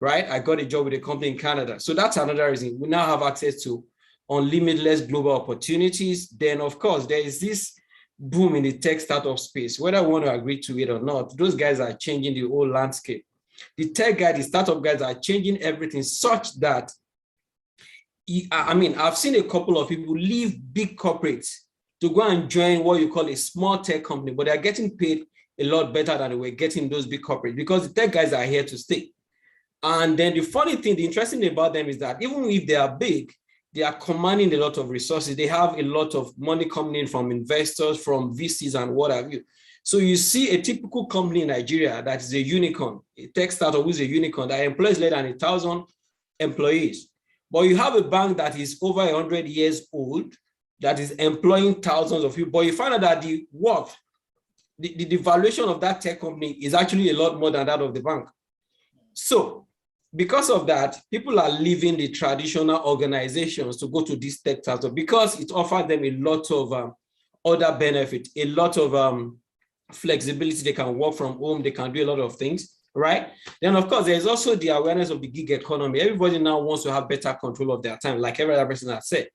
right? I got a job with a company in Canada. So that's another reason. We now have access to unlimited global opportunities. Then of course there is this boom in the tech startup space. Whether I want to agree to it or not, those guys are changing the whole landscape. The tech guys, the startup guys are changing everything such that I mean, I've seen a couple of people leave big corporates to go and join what you call a small tech company, but they're getting paid a lot better than they were getting those big corporates because the tech guys are here to stay. And then the funny thing, the interesting thing about them is that even if they are big, they are commanding a lot of resources. They have a lot of money coming in from investors, from VCs and what have you. So you see a typical company in Nigeria that is a unicorn, a tech startup who is a unicorn that employs less than 1,000 employees. But you have a bank that is over 100 years old, that is employing thousands of people, but you find out that the valuation of that tech company is actually a lot more than that of the bank. So because of that, people are leaving the traditional organizations to go to these tech startups because it offers them a lot of other benefits, a lot of flexibility. They can work from home, they can do a lot of things. Right? Then, of course, there's also the awareness of the gig economy. Everybody now wants to have better control of their time, like every other person has said.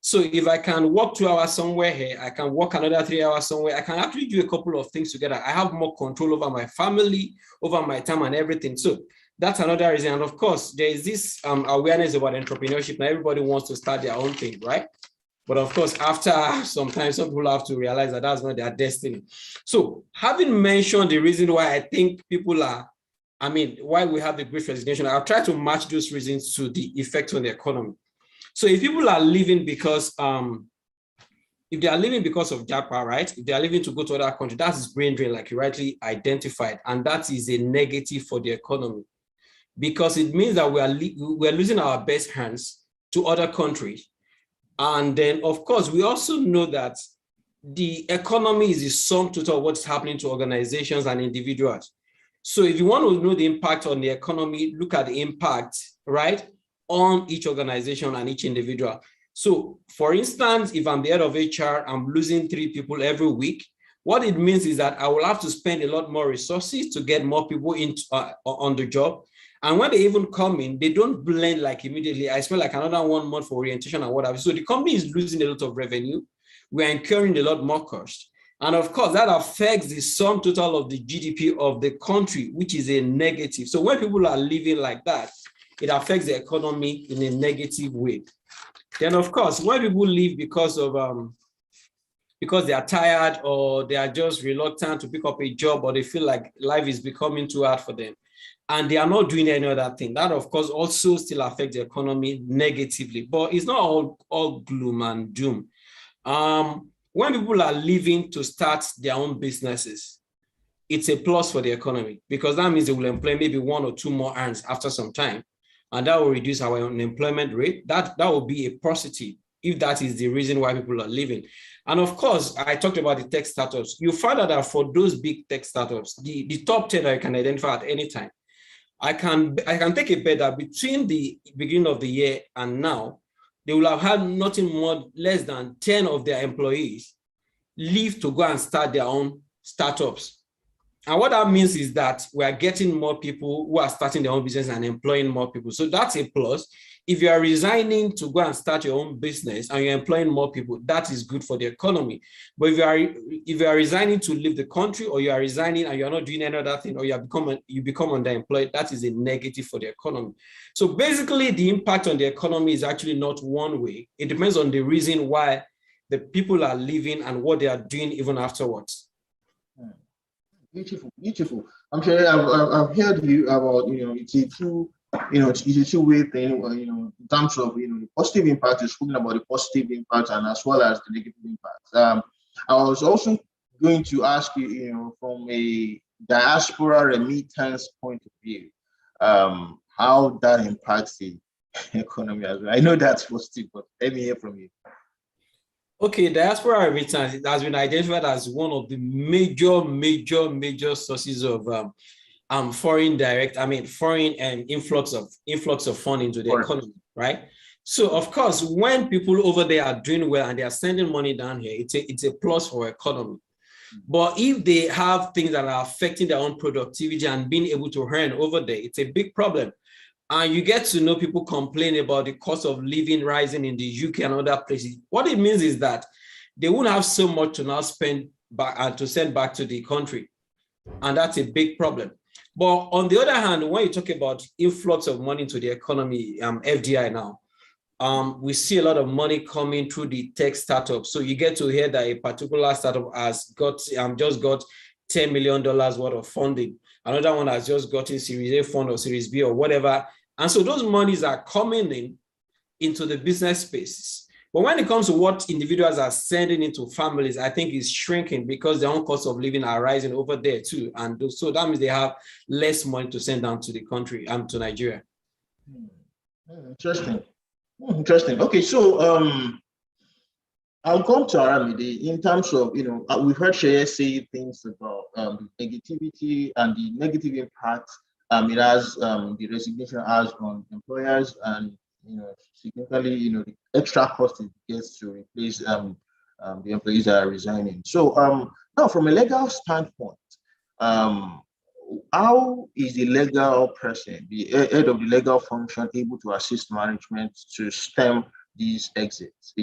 So if I can work 2 hours somewhere here, I can work another 3 hours somewhere, I can actually do a couple of things together. I have more control over my family, over my time and everything. So that's another reason. And of course, there is this awareness about entrepreneurship. Now everybody wants to start their own thing, right? But of course, after some time, some people have to realize that that's not their destiny. So having mentioned the reason why I think people are, why we have the Great Resignation, I'll try to match those reasons to the effect on the economy. So if people are leaving because, if they are leaving because of JAPA, right? If they are leaving to go to other countries, that's brain drain, like you rightly identified. And that is a negative for the economy because it means that we are losing our best hands to other countries. And then, of course, we also know that the economy is the sum total of what's happening to organizations and individuals. So if you want to know the impact on the economy, look at the impact, right, on each organization and each individual. So for instance, if I'm the head of HR, I'm losing 3 people every week. What it means is that I will have to spend a lot more resources to get more people on the job. And when they even come in, they don't blend like immediately. I spend like another 1 month for orientation and whatever. So the company is losing a lot of revenue. We're incurring a lot more cost. And of course, that affects the sum total of the GDP of the country, which is a negative. So when people are living like that, it affects the economy in a negative way. Then, of course, when people leave because they are tired or they are just reluctant to pick up a job, or they feel like life is becoming too hard for them, and they are not doing any other thing, that of course also still affects the economy negatively. But it's not all gloom and doom. When people are leaving to start their own businesses, it's a plus for the economy, because that means they will employ maybe 1 or 2 more hands after some time, and that will reduce our unemployment rate. That will be a positive if that is the reason why people are leaving. And of course, I talked about the tech startups. You find out that for those big tech startups, the top 10 that you can identify at any time, I can take a bet that between the beginning of the year and now, they will have had nothing more less than 10 of their employees leave to go and start their own startups. And what that means is that we are getting more people who are starting their own business and employing more people. So that's a plus. If you are resigning to go and start your own business and you're employing more people, that is good for the economy. But if you are resigning to leave the country, or you are resigning and you're not doing any other thing, or you become underemployed, that is a negative for the economy. So basically, the impact on the economy is actually not one way. It depends on the reason why the people are leaving and what they are doing even afterwards. Beautiful, beautiful. I'm sure I've heard you about, it's a two-way thing, in terms of, the positive impact. You're speaking about the positive impact and as well as the negative impact. I was also going to ask you, from a diaspora remittance point of view, how that impacts the economy as well. I know that's positive, but let me hear from you. Okay, diaspora remittance has been identified as one of the major sources of foreign influx of funds into the economy, right? So of course, when people over there are doing well and they are sending money down here, it's a plus for economy. But if they have things that are affecting their own productivity and being able to earn over there, it's a big problem. And you get to know people complain about the cost of living rising in the UK and other places. What it means is that they won't have so much to now spend back and to send back to the country. And that's a big problem. But on the other hand, when you talk about influx of money into the economy, FDI now, we see a lot of money coming through the tech startups. So you get to hear that a particular startup has just got $10 million worth of funding. Another one has just gotten Series A fund or Series B or whatever. And so those monies are coming into the business spaces. But when it comes to what individuals are sending into families, I think it's shrinking because their own cost of living are rising over there too. And so that means they have less money to send down to the country and to Nigeria. Interesting. Interesting. Okay, so I'll come to Aramide in terms of, we've heard Sheye say things about negativity and the negative impact it has, the resignation has on employers, and significantly, the extra cost it gets to replace the employees that are resigning. So now, from a legal standpoint, how is the legal person, the head of the legal function, able to assist management to stem these exits?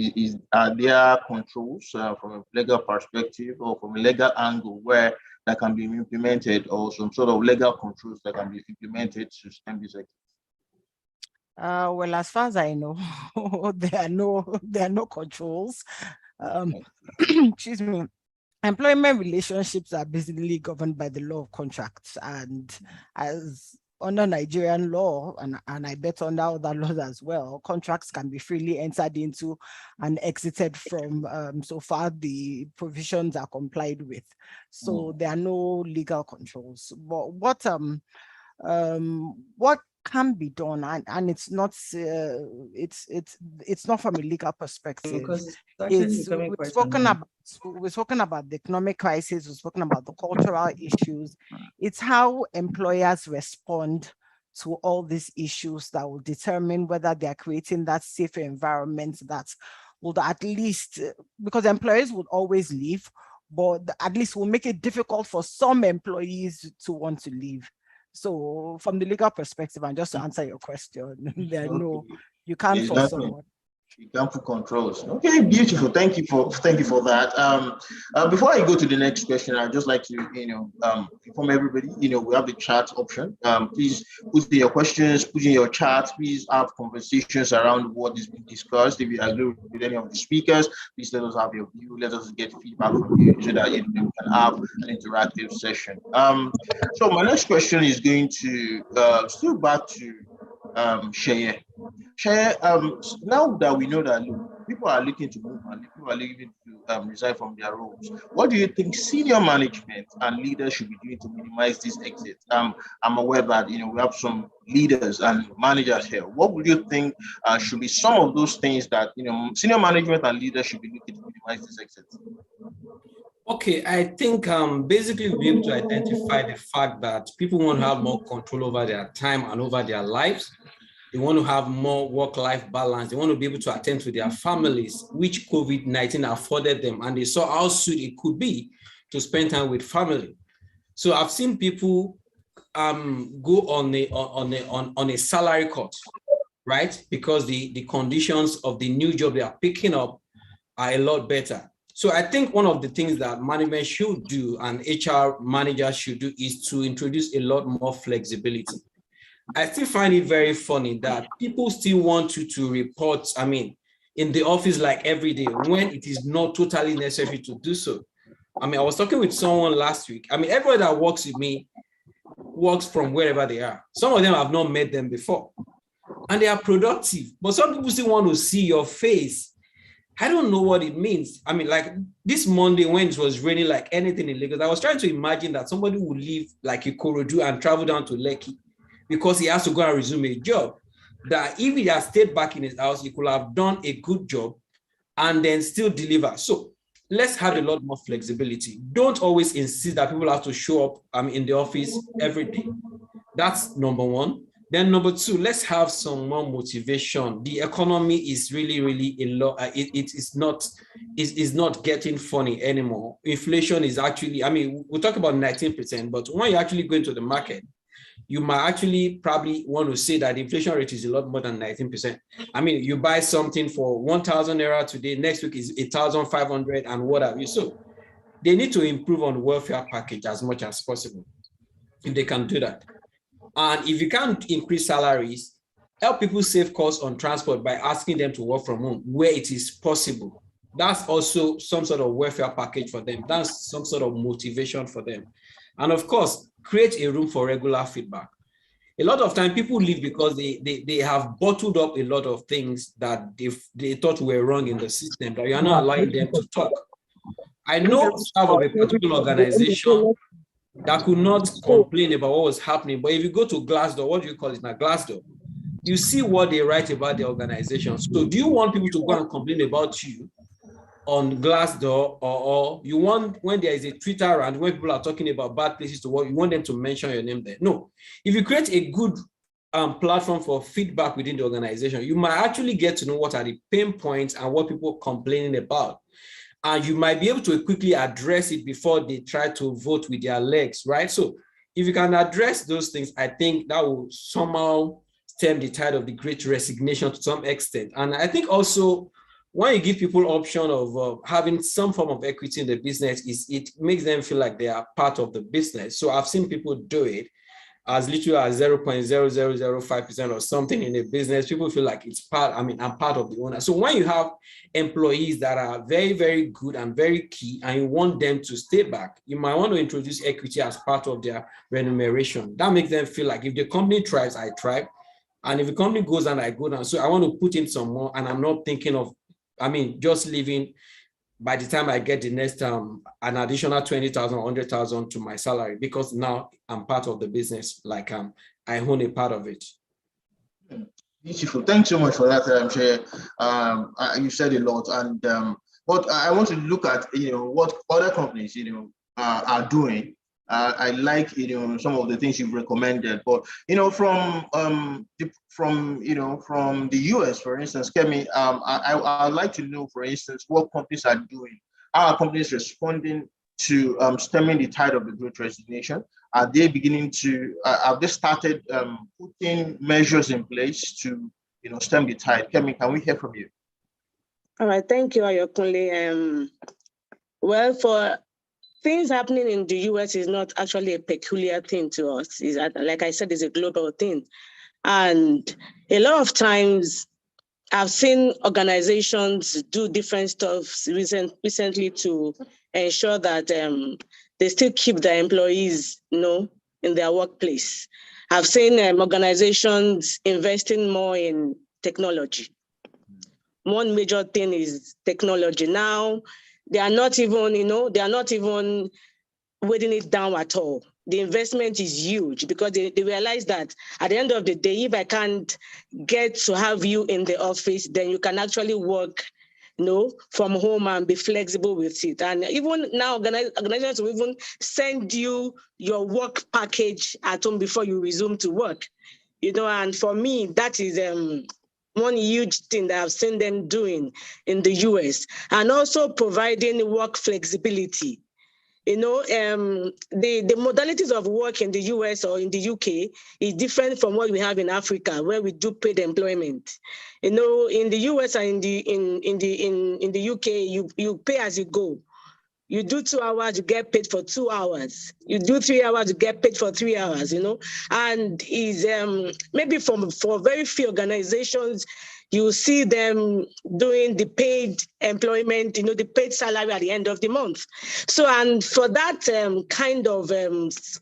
Are there controls from a legal perspective or from a legal angle where that can be implemented, or some sort of legal controls that can be implemented to stem these exits? Well, as far as I know, there are no controls. Excuse me. Employment relationships are basically governed by the law of contracts, and as under Nigerian law, and I bet under other laws as well, contracts can be freely entered into and exited from so far the provisions are complied with. So there are no legal controls. But what can be done, and it's not it's not from a legal perspective. We've spoken about the economic crisis, we've spoken about the cultural issues. It's how employers respond to all these issues that will determine whether they're creating that safer environment that would at least, because employers would always leave, but at least will make it difficult for some employees to want to leave. So from the legal perspective, and just to answer your question, you can't force someone. You can put controls. Okay, beautiful. Thank you for that. Before I go to the next question, I'd just like to inform everybody. We have the chat option. Please put in your questions, put in your chat. Please have conversations around what is being discussed. If you agree with any of the speakers, please let us have your view. Let us get feedback from you so that we can have an interactive session. So my next question is going to still back to Sheye. Sheye, now that we know that people are looking to move and people are looking to resign from their roles, what do you think senior management and leaders should be doing to minimize this exit? I'm aware that we have some leaders and managers here. What would you think should be some of those things that senior management and leaders should be looking to minimize this exit? Okay, I think basically we'll be able to identify the fact that people want to have more control over their time and over their lives. They want to have more work-life balance. They want to be able to attend to their families, which COVID-19 afforded them. And they saw how sweet it could be to spend time with family. So I've seen people go on a salary cut, right? Because the conditions of the new job they are picking up are a lot better. So I think one of the things that management should do and HR managers should do is to introduce a lot more flexibility. I still find it very funny that people still want you to report, in the office like every day when it is not totally necessary to do so. I was talking with someone last week. Everybody that works with me works from wherever they are. Some of them have not met them before and they are productive, but some people still want to see your face. I don't know what it means. Like this Monday when it was raining like anything in Lagos, I was trying to imagine that somebody would leave like Ikorodu and travel down to Lekki because he has to go and resume a job. That if he had stayed back in his house, he could have done a good job and then still deliver. So let's have a lot more flexibility. Don't always insist that people have to show up in the office every day. That's number one. Then number two, let's have some more motivation. The economy is really, really a lot. It's not getting funny anymore. Inflation is actually, we'll talk about 19%, but when you actually go into the market, you might actually probably want to say that the inflation rate is a lot more than 19%. You buy something for 1,000 naira today, next week is 1,500 and what have you. So they need to improve on the welfare package as much as possible if they can do that. And if you can't increase salaries, help people save costs on transport by asking them to work from home where it is possible. That's also some sort of welfare package for them. That's some sort of motivation for them. And of course, create a room for regular feedback. A lot of time people leave because they have bottled up a lot of things that they thought were wrong in the system, but you are not allowing them to talk. I know staff of a particular organization that could not complain about what was happening. But if you go to Glassdoor, what do you call it now? Glassdoor, you see what they write about the organization. So do you want people to go and complain about you on Glassdoor, or you want, when there is a Twitter and when people are talking about bad places to work, you want them to mention your name there? No. If you create a good platform for feedback within the organization, you might actually get to know what are the pain points and what people are complaining about. And you might be able to quickly address it before they try to vote with their legs, right? So if you can address those things, I think that will somehow stem the tide of the Great Resignation to some extent. And I think also when you give people option of having some form of equity in the business, it makes them feel like they are part of the business. So I've seen people do it as little as 0.0005% or something in a business. People feel like it's part, I'm part of the owner. So when you have employees that are very, very good and very key, and you want them to stay back, you might want to introduce equity as part of their remuneration. That makes them feel like if the company thrives, I thrive. And if the company goes down, I go down. So I want to put in some more, and I'm not thinking of, just leaving by the time I get the next an additional 20,000 or 100,000 to my salary, because now I'm part of the business, like I own a part of it. Beautiful. Thanks so much for that, Sheye. You said a lot, and but I want to look at what other companies are doing. I like some of the things you've recommended, but from the US, for instance, Kemi, I'd like to know, for instance, what companies are doing. How are companies responding to stemming the tide of the Great Resignation? Are they beginning to have they started putting measures in place to stem the tide? Kemi, can we hear from you? All right, thank you, Ayokunle. Well, for things happening in the US is not actually a peculiar thing to us. Is that, like I said, it's a global thing. And a lot of times I've seen organizations do different stuff recently to ensure that they still keep their employees, in their workplace. I've seen organizations investing more in technology. One major thing is technology. Now, they are not even weighting it down at all. The investment is huge because they realize that at the end of the day, if I can't get to have you in the office, then you can actually work, from home and be flexible with it. And even now, organizations will even send you your work package at home before you resume to work. And for me, that is one huge thing that I've seen them doing in the US, and also providing work flexibility. The modalities of work in the US or in the UK is different from what we have in Africa, where we do paid employment. In the US and in the UK, you pay as you go. You do 2 hours, you get paid for 2 hours. You do 3 hours, you get paid for 3 hours, And is maybe for very few organizations, you see them doing the paid employment, the paid salary at the end of the month. So, and for that kind of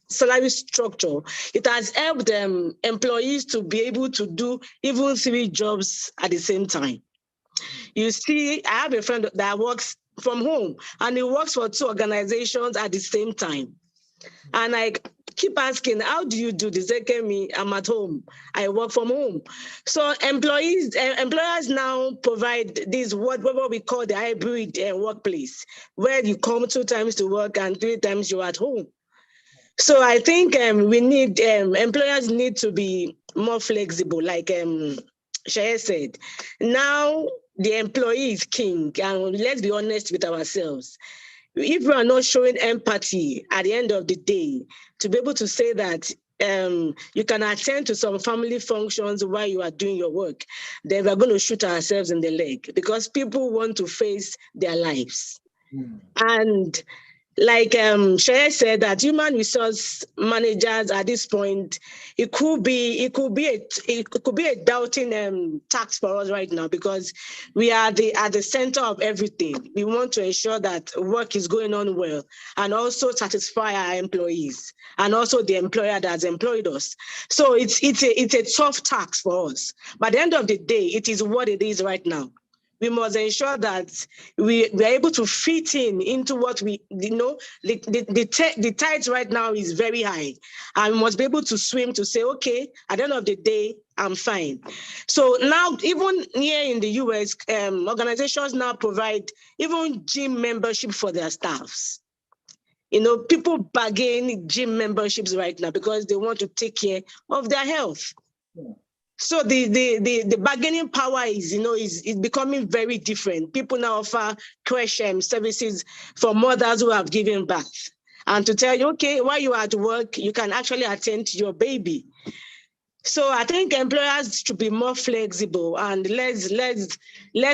salary structure, it has helped employees to be able to do even 3 jobs at the same time. You see, I have a friend that works from home and he works for 2 organizations at the same time. And I keep asking, how do you do this? They tell me, I'm at home. I work from home. So employers now provide this, what we call the hybrid workplace, where you come 2 times to work and 3 times you're at home. So I think employers need to be more flexible, like Shaya said. Now the employee is king, and let's be honest with ourselves. If we are not showing empathy at the end of the day, to be able to say that you can attend to some family functions while you are doing your work, then we're going to shoot ourselves in the leg, because people want to face their lives. And like Shaya said, that human resource managers at this point, it could be a doubting task for us right now, because we are at the center of everything. We want to ensure that work is going on well, and also satisfy our employees, and also the employer that has employed us. So it's a tough task for us. But at the end of the day, it is what it is right now. We must ensure that we are able to fit into what we, the tide right now is very high. And we must be able to swim to say, okay, at the end of the day, I'm fine. So now, even here in the US, organizations now provide even gym membership for their staffs. People bargain gym memberships right now because they want to take care of their health. Yeah. So the bargaining power is becoming very different. People now offer crash services for mothers who have given birth, and to tell you, okay, while you are at work, you can actually attend to your baby. So I think employers should be more flexible, and let's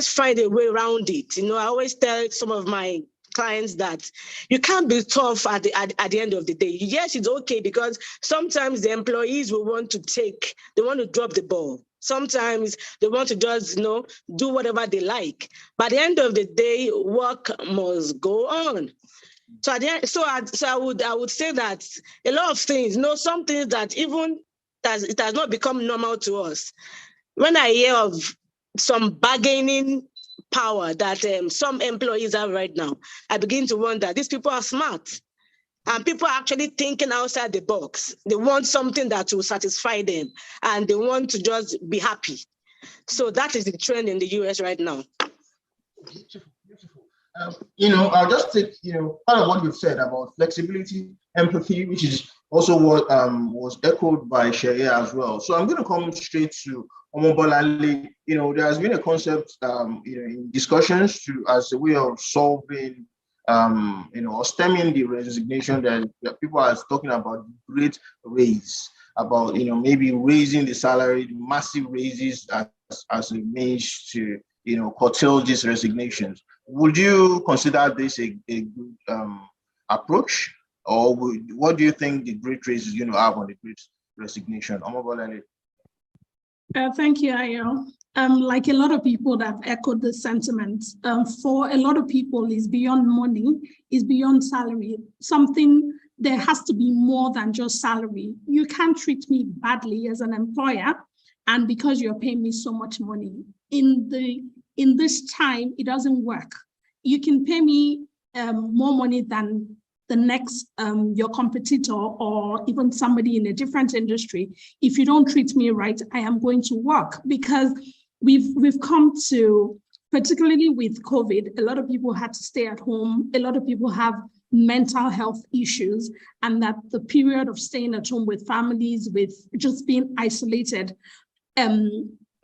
find a way around it. I always tell some of my clients that you can't be tough at the end of the day. Yes, it's okay, because sometimes the employees will want to drop the ball. Sometimes they want to just, do whatever they like. But at the end of the day, work must go on. So I would say that a lot of things, some things that even it has not become normal to us. When I hear of some bargaining power that some employees have right now, I begin to wonder, these people are smart, and people are actually thinking outside the box. They want something that will satisfy them, and they want to just be happy. So that is the trend in the US right now. Beautiful, beautiful. I'll just take, part of what you've said about flexibility, empathy, which is also what was echoed by Shaya as well. So I'm going to come straight to Omobolale. There has been a concept, in discussions as a way of solving, or stemming the resignation that people are talking about, great raise, about, maybe raising the salary, massive raises as a means to, curtail these resignations. Would you consider this a good approach, or what do you think the Great Race is going to have on the Great Resignation? Thank you, Ayo. Like a lot of people that have echoed the sentiment, for a lot of people, is beyond money, is beyond salary. There has to be more than just salary. You can't treat me badly as an employer, and because you're paying me so much money. In this time, it doesn't work. You can pay me more money than the next your competitor or even somebody in a different industry. If you don't treat me right, I am going to work, because we've come to, particularly with COVID, a lot of people had to stay at home. A lot of people have mental health issues, and that the period of staying at home with families, with just being isolated,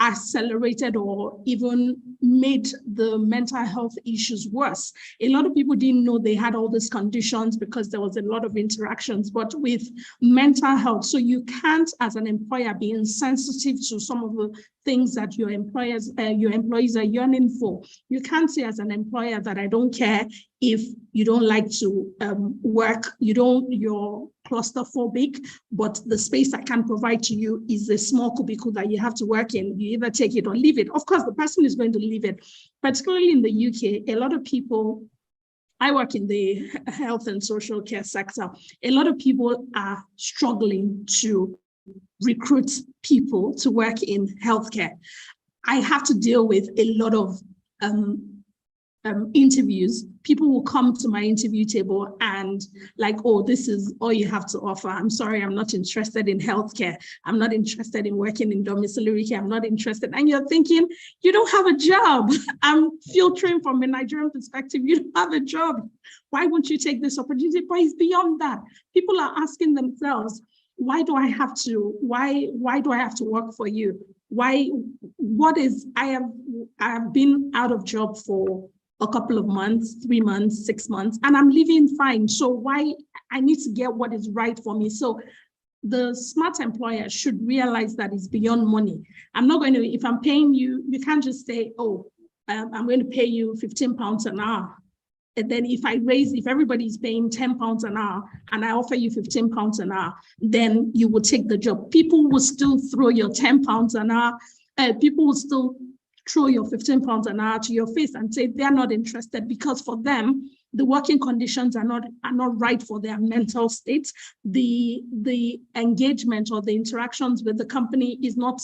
accelerated or even made the mental health issues worse. A lot of people didn't know they had all these conditions because there was a lot of interactions, but with mental health. So you can't, as an employer, be insensitive to some of the things that your employees are yearning for. You can't say as an employer that I don't care if you don't like to work, you're claustrophobic, but the space I can provide to you is a small cubicle that you have to work in. You either take it or leave it. Of course, the person is going to leave it. Particularly in the UK, a lot of people, I work in the health and social care sector. A lot of people are struggling to recruit people to work in healthcare. I have to deal with a lot of interviews. People will come to my interview table and like, oh, this is all you have to offer. I'm sorry, I'm not interested in healthcare. I'm not interested in working in domiciliary care. I'm not interested. And you're thinking, you don't have a job. I'm filtering from a Nigerian perspective. You don't have a job. Why won't you take this opportunity? But it's beyond that. People are asking themselves, why do I have to work for you? I have been out of job for a couple of months, 3 months, 6 months, and I'm living fine. So why I need to get what is right for me? So the smart employer should realize that it's beyond money. I'm not going to, if I'm paying you, you can't just say, oh, I'm going to pay you £15 an hour. And then if everybody's paying £10 an hour and I offer you £15 an hour, then you will take the job. People will still throw your £10 an hour. People will still throw your £15 an hour to your face and say they're not interested, because for them, the working conditions are not right for their mental state. The engagement or the interactions with the company is not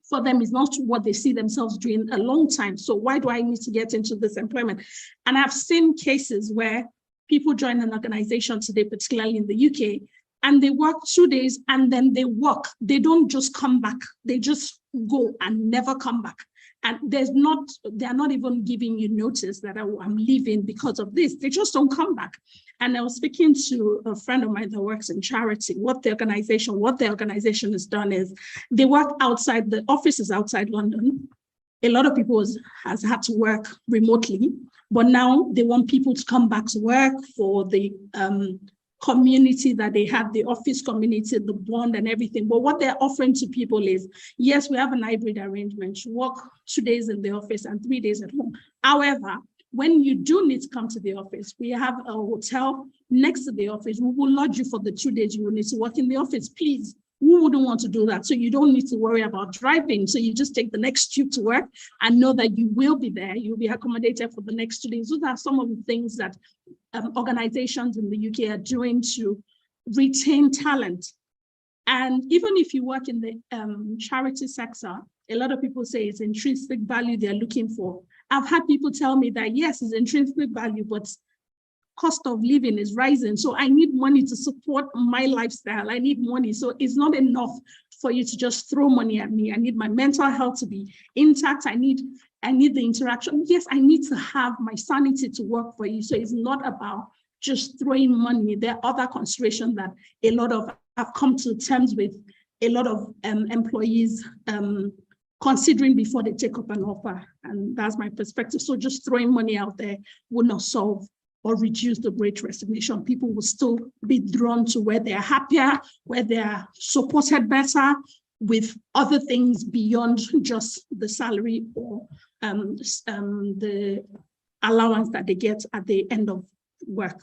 for them, is not what they see themselves doing a long time. So why do I need to get into this employment? And I've seen cases where people join an organization today, particularly in the UK, and they work 2 days and then they walk. They don't just come back. They just go and never come back. And they're not even giving you notice that I'm leaving because of this. They just don't come back. And I was speaking to a friend of mine that works in charity. What the organization has done is they work outside, the office is outside London. A lot of people has had to work remotely, but now they want people to come back to work for the community that they have, the office community, the bond and everything. But what they're offering to people is, yes, we have an hybrid arrangement. You work 2 days in the office and 3 days at home. However, when you do need to come to the office, we have a hotel next to the office. We will lodge you for the 2 days you will need to work in the office. Please, who wouldn't want to do that? So you don't need to worry about driving. So you just take the next tube to work and know that you will be there. You'll be accommodated for the next 2 days. Those are some of the things that organizations in the UK are doing to retain talent. And even if you work in the charity sector, a lot of people say it's intrinsic value they're looking for. I've had people tell me that, yes, it's intrinsic value, but cost of living is rising. So I need money to support my lifestyle. I need money. So it's not enough for you to just throw money at me. I need my mental health to be intact. I need the interaction. Yes, I need to have my sanity to work for you. So it's not about just throwing money. There are other considerations that I've come to terms with a lot of employees considering before they take up an offer. And that's my perspective. So just throwing money out there will not solve or reduce the Great Resignation. People will still be drawn to where they're happier, where they're supported better, with other things beyond just the salary or the allowance that they get at the end of work.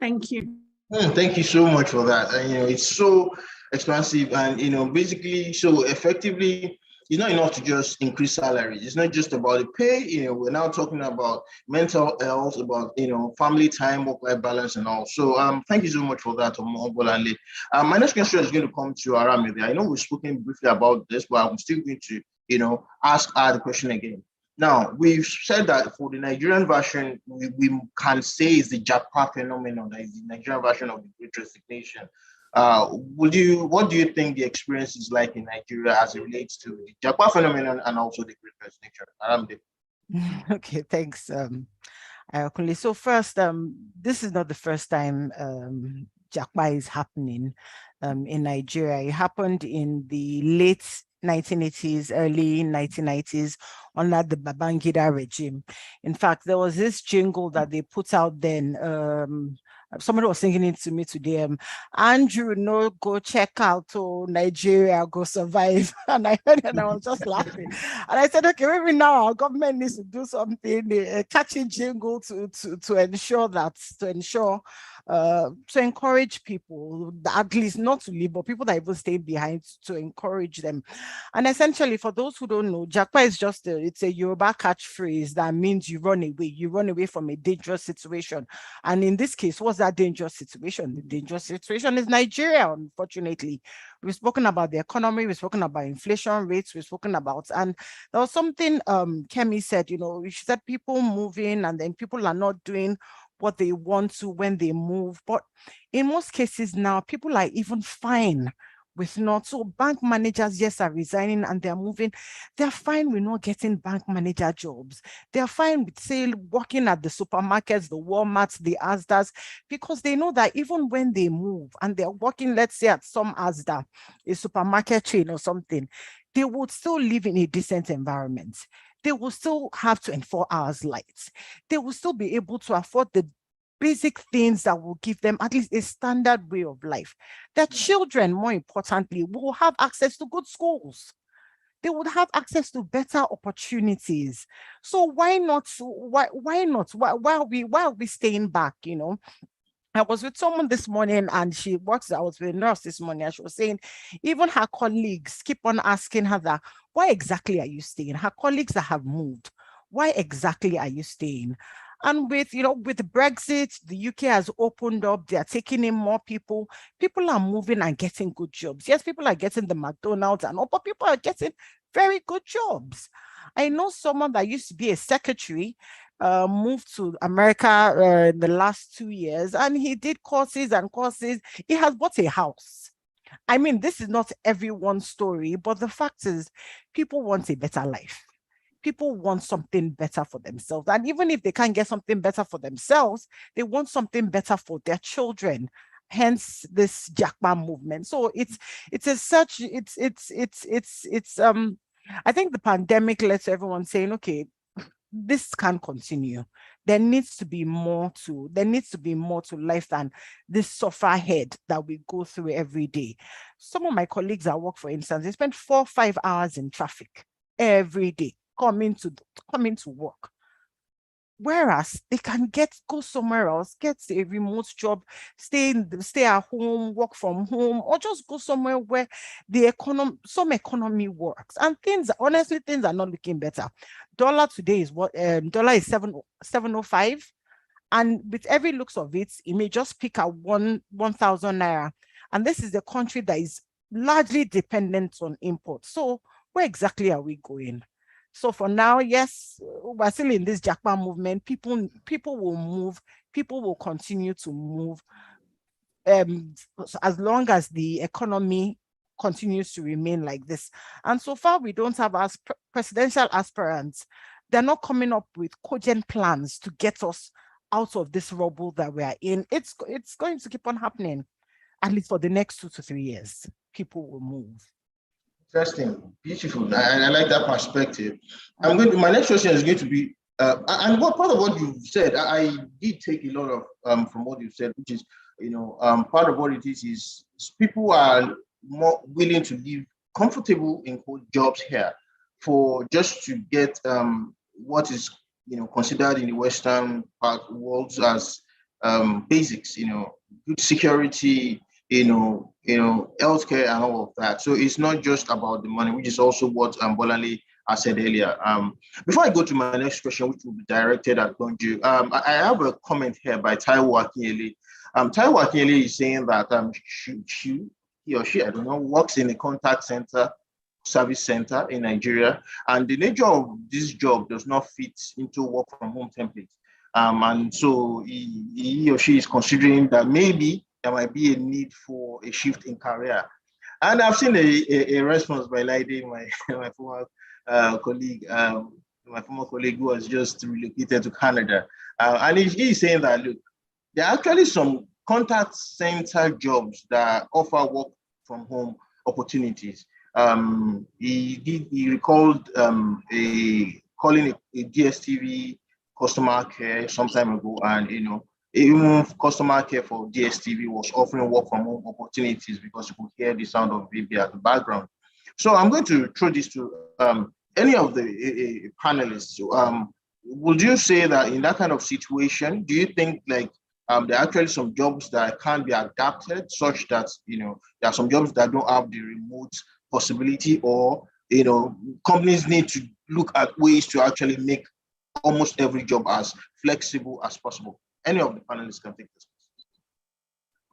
Thank you. Thank you so much for that. And it's so expansive, and basically, so effectively, it's not enough to just increase salaries. It's not just about the pay. We're now talking about mental health, about family time, work-life balance, and all. So thank you so much for that, Omobolanle. My next question is going to come to Aramide. I know we've spoken briefly about this, but I'm still going to ask her the question again. Now, we've said that for the Nigerian version, we can say is the Japa phenomenon, that is the Nigerian version of the Great Resignation. What do you think the experience is like in Nigeria as it relates to the Japa phenomenon and also the Great Resignation? Aramide. Okay, thanks, Ayakunle. So first, this is not the first time Japa is happening in Nigeria. It happened in the late 1980s, early 1990s under the Babangida regime. In fact, there was this jingle that they put out then. Somebody was singing it to me today. Andrew, no, go check out to Nigeria, go survive. And I heard it and I was just laughing. And I said, okay, maybe now our government needs to do something, a catchy jingle to encourage people, at least not to leave, but people that even stay behind, to encourage them. And essentially, for those who don't know, Japa is just it's a Yoruba catchphrase that means you run away from a dangerous situation. And in this case, what's that dangerous situation? The dangerous situation is Nigeria, unfortunately. We've spoken about the economy, we've spoken about inflation rates, we've spoken about, and there was something Kemi said, she said people moving and then people are not doing what they want to when they move. But in most cases now, people are even fine with not. So bank managers, yes, are resigning and they're moving. They're fine with not getting bank manager jobs. They're fine with, say, working at the supermarkets, the Walmarts, the Asdas, because they know that even when they move and they're working, let's say at some Asda, a supermarket chain or something, they would still live in a decent environment. They will still have 24 hours lights. They will still be able to afford the basic things that will give them at least a standard way of life. Their children, more importantly, will have access to good schools. They would have access to better opportunities. So why not? Why not? Why are we staying back? I was with someone this morning and I was with a nurse this morning and she was saying, even her colleagues keep on asking her that, why exactly are you staying? Her colleagues that have moved, why exactly are you staying? And with Brexit, the UK has opened up, they are taking in more people. People are moving and getting good jobs. Yes, people are getting the McDonald's and all, but people are getting very good jobs. I know someone that used to be a secretary, moved to America in the last 2 years, and he did courses and courses. He has bought a house. I mean, this is not everyone's story, but the fact is, people want a better life. People want something better for themselves. And even if they can't get something better for themselves, they want something better for their children. Hence this Japa movement. So I think the pandemic lets everyone saying, okay, this can't continue. There needs to be more to life than this suffer head that we go through every day. Some of my colleagues at work, for instance, they spend 4 or 5 hours in traffic every day coming to work. Whereas they can go somewhere else, get a remote job, stay at home, work from home, or just go somewhere where some economy works. And things are not looking better. Dollar today is dollar is 705, and with every looks of it, it may just pick at 1,000 naira. And this is a country that is largely dependent on imports. So where exactly are we going? So for now, yes, we're still in this Japa movement. People will move. People will continue to move as long as the economy continues to remain like this. And so far, we don't have presidential aspirants. They're not coming up with cogent plans to get us out of this rubble that we are in. It's going to keep on happening, at least for the next 2 to 3 years. People will move. Interesting, beautiful. I like that perspective. My next question is going to be, and what part of what you said, I did take a lot of from what you said, which is, part of what it is people are more willing to live comfortable in quote jobs here for just to get what is considered in the Western part worlds as basics, good security, healthcare and all of that. So it's not just about the money, which is also what Bolanle has said earlier. Before I go to my next question, which will be directed at Donju, I have a comment here by Taiwo Akinyele. Taiwo Akinyele is saying that he or she, I don't know, works in a contact center, service center in Nigeria, and the nature of this job does not fit into work from home template. And so he or she is considering that maybe there might be a need for a shift in career. And I've seen a response by Lady, my former colleague, who has just relocated to Canada. And he's saying that, look, there are actually some contact center jobs that offer work from home opportunities. He recalled calling a DSTV customer care some time ago, and even customer care for DSTV was offering work from home opportunities because you could hear the sound of baby at the background. So I'm going to throw this to any of the panelists. Would you say that in that kind of situation, do you think like there are actually some jobs that can be adapted such that there are some jobs that don't have the remote possibility, or companies need to look at ways to actually make almost every job as flexible as possible? Any of the panelists can take this.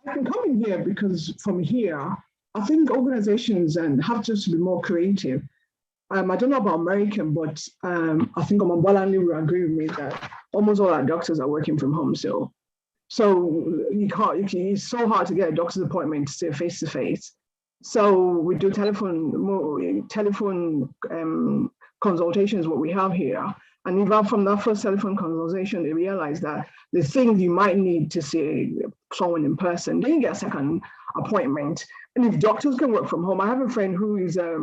I can come in here because from here, I think organizations have just to be more creative. I don't know about American, but I think Bolanle will agree with me that almost all our doctors are working from home still. So it's so hard to get a doctor's appointment to say face to face. So we do telephone consultations, what we have here. And even from that first telephone consultation, they realize that the things you might need to see someone in person, then you get a second appointment. And if doctors can work from home, I have a friend who is, a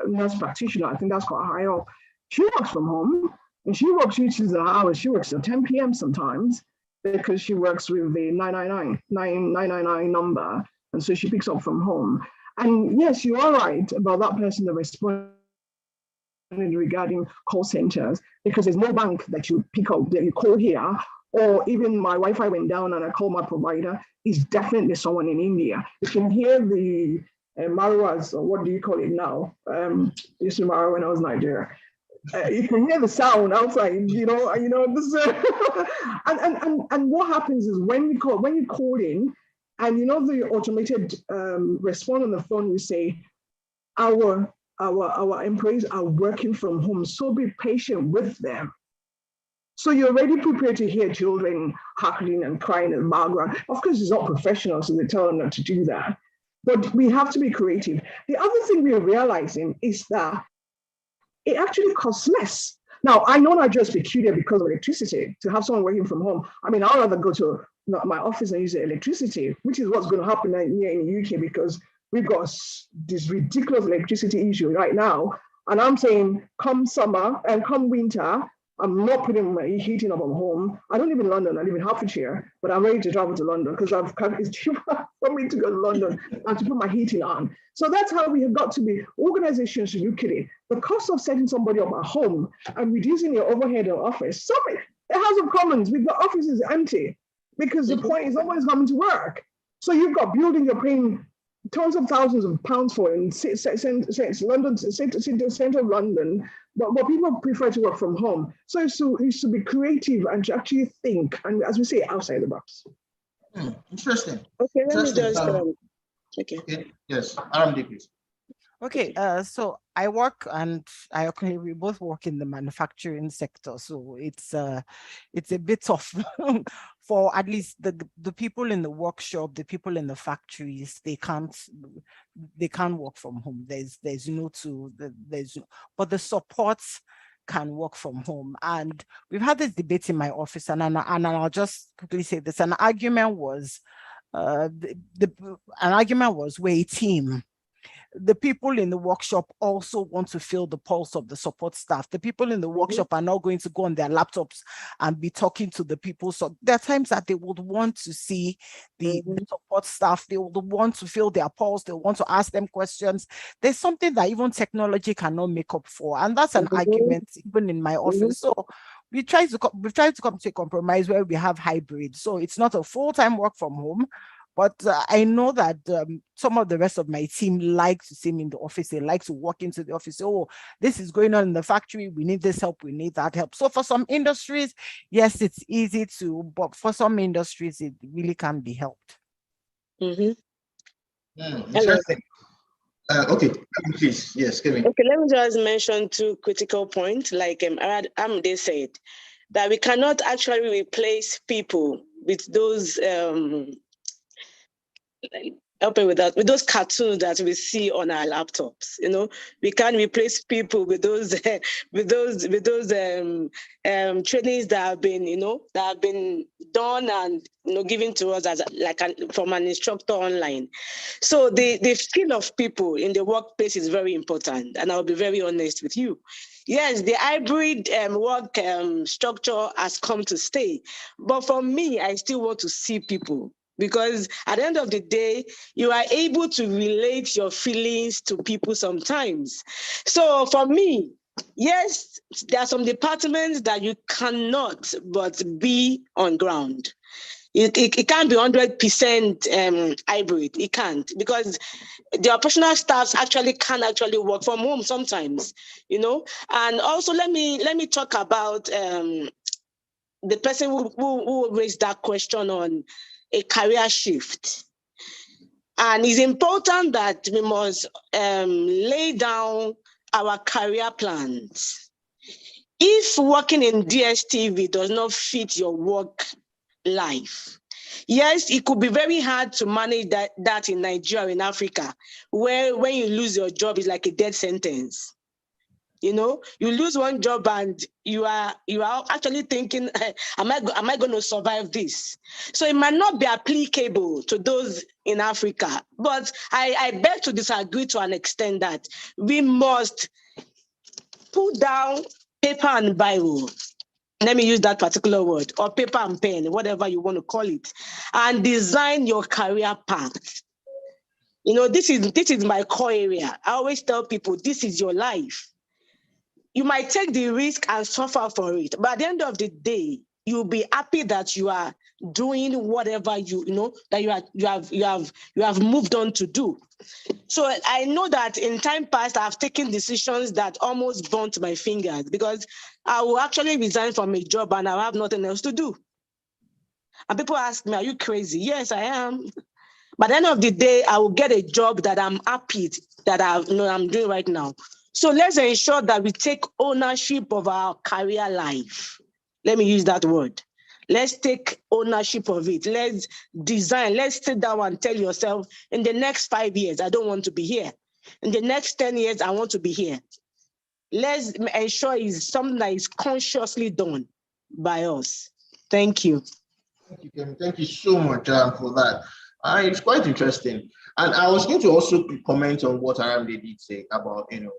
nurse practitioner, I think that's quite high up. She works from home, and she uses the hours. She works till 10 p.m. sometimes because she works with the 999 number. And so she picks up from home. And yes, you are right about that person that responds regarding call centers, because there's no bank that you pick up that you call here, or even my Wi-Fi went down and I call my provider, is definitely someone in India. You can hear the marwas, or what do you call it now? Used to marwa when I was in Nigeria. You can hear the sound outside, this, and what happens is when you call in, and the automated response on the phone, you say, our employees are working from home, so be patient with them. So you're already prepared to hear children cackling and crying in the background. Of course, it's not professional, so they tell them not to do that. But we have to be creative. The other thing we're realizing is that it actually costs less. Now, I know Nigeria is peculiar because of electricity. To have someone working from home, I mean, I'd rather go to my office and use the electricity, which is what's going to happen here in the UK, because we've got this ridiculous electricity issue right now. And I'm saying, come summer and come winter, I'm not putting my heating up at home. I don't live in London, I live in Hertfordshire, but I'm ready to travel to London because it's cheaper for me to go to London and to put my heating on. So that's how we have got to be. Organizations should look at it. The cost of setting somebody up at home and reducing your overhead in office. The House of Commons, we've got offices empty because the point is nobody's coming to work. So you've got buildings you're paying tons of thousands of pounds for in central London, but people prefer to work from home. So it's to be creative and to actually think, and as we say, outside the box. Interesting. Okay, let me just. Okay. Yes, Aramdi, please. Okay, so I work, and we both work in the manufacturing sector. So it's a bit tough for at least the people in the workshop, the people in the factories. They can't work from home. But the supports can work from home. And we've had this debate in my office, and I'll just quickly say this. An argument was we're a team. the people in the workshop also want to feel the pulse of the support staff. The people in the workshop are not going to go on their laptops and be talking to the people. So there are times that they would want to see the support staff. They would want to feel their pulse. They want to ask them questions. There's something that even technology cannot make up for. And that's an argument even in my office. So we've tried to come to a compromise where we have hybrid. So it's not a full-time work from home, but I know that some of the rest of my team like to see me in the office. They like to walk into the office. Oh, this is going on in the factory. We need this help. We need that help. So for some industries, yes, it's easy to, but for some industries, it really can be helped. Interesting. Okay, please. Yes, Kevin. Okay, let me just mention two critical points. Like Amde said, that we cannot actually replace people with those helping with that, with those cartoons that we see on our laptops. You know, we can't replace people with those trainings that have been, done and given to us as from an instructor online. So the skill of people in the workplace is very important, and I'll be very honest with you. Yes, the hybrid work structure has come to stay, but for me, I still want to see people. Because at the end of the day, you are able to relate your feelings to people sometimes. So for me, yes, there are some departments that you cannot but be on ground. It can't be 100% hybrid. It can't, because the operational staffs can actually work from home sometimes, And also let me talk about the person who raised that question on a career shift. And it's important that we must lay down our career plans. If working in DSTV does not fit your work life, yes, it could be very hard to manage that in Nigeria, in Africa, where when you lose your job, it's like a death sentence. You lose one job and you are actually thinking, am I going to survive this? So it might not be applicable to those in Africa, but I beg to disagree to an extent that we must put down paper and Bible. Let me use that particular word, or paper and pen, whatever you want to call it, and design your career path. This is my core area. I always tell people, this is your life. You might take the risk and suffer for it, but at the end of the day, you'll be happy that you are doing whatever that you have moved on to do. So I know that in time past, I've taken decisions that almost burnt my fingers, because I will actually resign from a job and I'll have nothing else to do. And people ask me, are you crazy? Yes, I am. But at the end of the day, I will get a job that I'm happy that I'm doing right now. So let's ensure that we take ownership of our career life. Let me use that word. Let's take ownership of it. Let's design. Let's sit down and tell yourself, in the next 5 years, I don't want to be here. In the next 10 years, I want to be here. Let's ensure it's something that is consciously done by us. Thank you. Thank you, Kevin. Thank you so much for that. It's quite interesting. And I was going to also comment on what Aramde did say about, the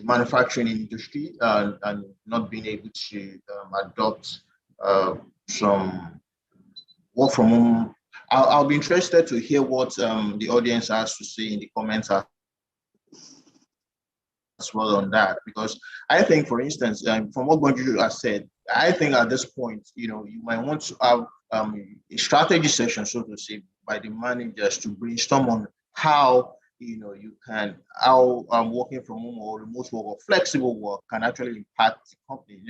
manufacturing industry and not being able to adopt some work from home. I'll be interested to hear what the audience has to say in the comments as well on that, because I think, for instance, from what Gonju has said, I think at this point, you might want to have a strategy session, so to say, by the managers to brainstorm on how how working from home or remote work or flexible work can actually impact the company.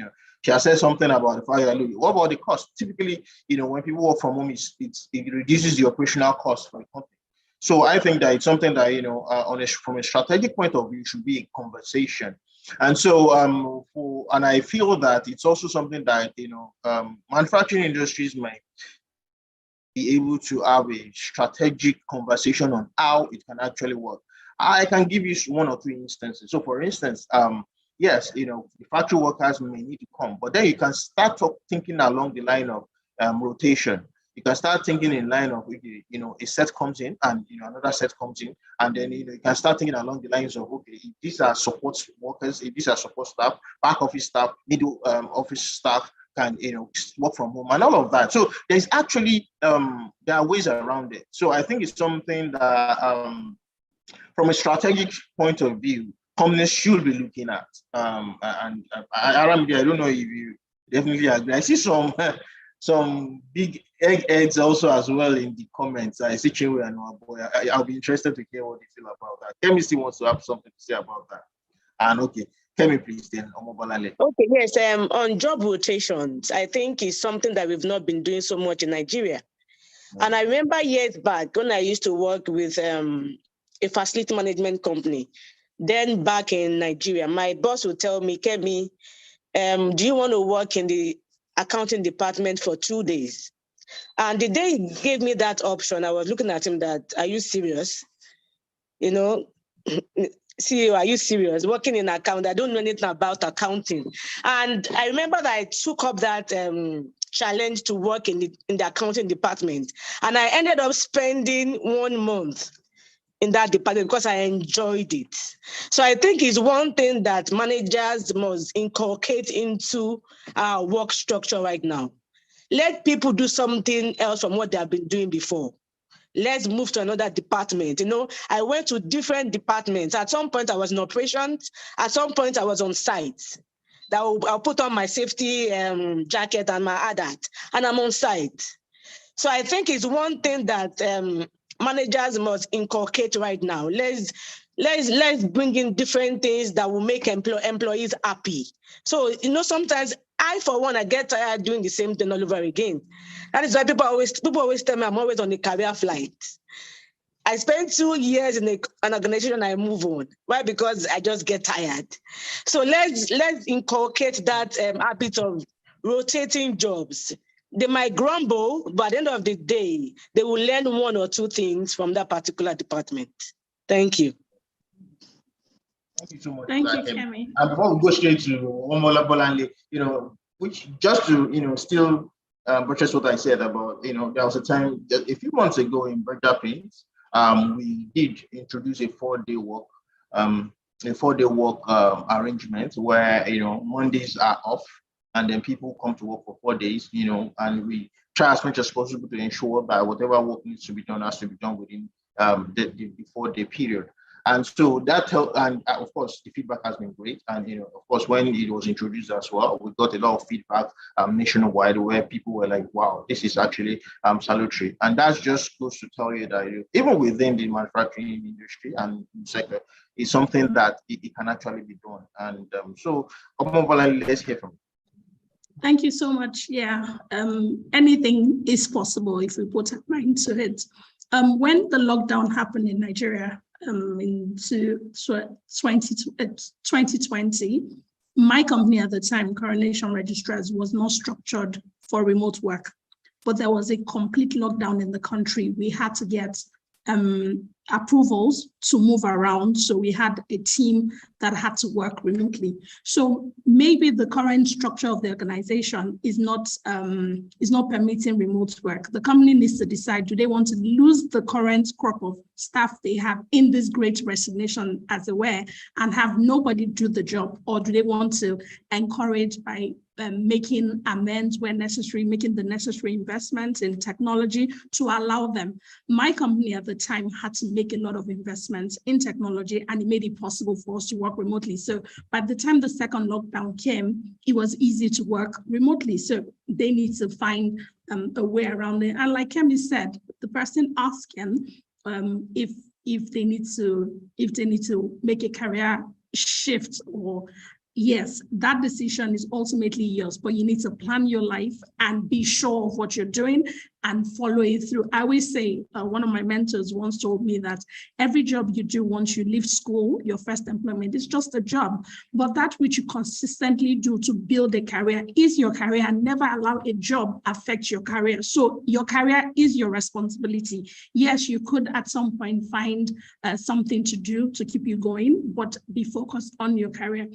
She has said something about the fact that, what about the cost? Typically, when people work from home, it reduces the operational cost for the company. So I think that it's something that, from a strategic point of view, should be a conversation. And so, and I feel that it's also something that, manufacturing industries might be able to have a strategic conversation on how it can actually work. I can give you one or two instances. So, for instance, yes, the factory workers may need to come, but then you can start thinking along the line of rotation. you can start thinking in line of, okay, a set comes in and another set comes in, and then you can start thinking along the lines of, okay, if these are support workers, if these are support staff, back office staff, middle office staff can work from home and all of that. So there's actually there are ways around it. So I think it's something that from a strategic point of view, companies should be looking at. And Aramide, I don't know if you definitely agree. I see some big eggs also as well in the comments. I see Chinwe and Boy. I'll be interested to hear what you feel about that. Kemi still wants to have something to say about that. And okay, Kemi, please then. Okay, yes. On job rotations, I think it's something that we've not been doing so much in Nigeria. No. And I remember years back when I used to work with a facility management company. Then back in Nigeria, my boss would tell me, Kemi, do you want to work in the accounting department for 2 days? And the day he gave me that option, I was looking at him that, are you serious? CEO, are you serious? Working in account, I don't know anything about accounting. And I remember that I took up that challenge to work in the accounting department. And I ended up spending 1 month in that department because I enjoyed it. So I think it's one thing that managers must inculcate into our work structure right now. Let people do something else from what they have been doing before. Let's move to another department. I went to different departments. At some point I was in operations. At some point I was on site. I'll put on my safety jacket and my ADAT, and I'm on site. So I think it's one thing that managers must inculcate right now. Let's bring in different things that will make employees happy. So, sometimes I, for one, I get tired doing the same thing all over again. That is why people always tell me I'm always on a career flight. I spent 2 years in an organization and I move on. Why? Because I just get tired. So let's inculcate that habit of rotating jobs. They might grumble, but at the end of the day, they will learn 1 or 2 things from that particular department. Thank you. Thank you so much. Thank you, Kemi. And before we go straight to Omola Bolanle, which just to still buttress what I said about, there was a time that a few months ago in Berger Paints, we did introduce a 4-day work, arrangement where Mondays are off, and then people come to work for 4 days, and we try as much as possible to ensure that whatever work needs to be done has to be done within the 4-day period. And so that helped, and of course, the feedback has been great. And, of course, when it was introduced as well, we got a lot of feedback nationwide where people were like, wow, this is actually salutary. And that just goes to tell you that even within the manufacturing industry and sector, it's something that it can actually be done. And so, let's hear from you. Thank you so much. Yeah, anything is possible if we put our mind to it. When the lockdown happened in Nigeria in 2020, my company at the time, Coronation Registrars, was not structured for remote work, but there was a complete lockdown in the country. We had to get approvals to move around. So we had a team that had to work remotely. So maybe the current structure of the organization is not permitting remote work. The company needs to decide, do they want to lose the current crop of staff they have in this Great Resignation, as it were, and have nobody do the job? Or do they want to encourage by making amends where necessary, making the necessary investments in technology to allow them? My company at the time had to make a lot of investments in technology, and it made it possible for us to work remotely. So by the time the second lockdown came, it was easy to work remotely. So they need to find a way around it. And like Kemi said, the person asking if they need to make a career shift, or yes, that decision is ultimately yours, but you need to plan your life and be sure of what you're doing and follow it through. I always say, one of my mentors once told me that every job you do once you leave school, your first employment, is just a job, but that which you consistently do to build a career is your career, and never allow a job affect your career. So your career is your responsibility. Yes, you could at some point find something to do to keep you going, but be focused on your career.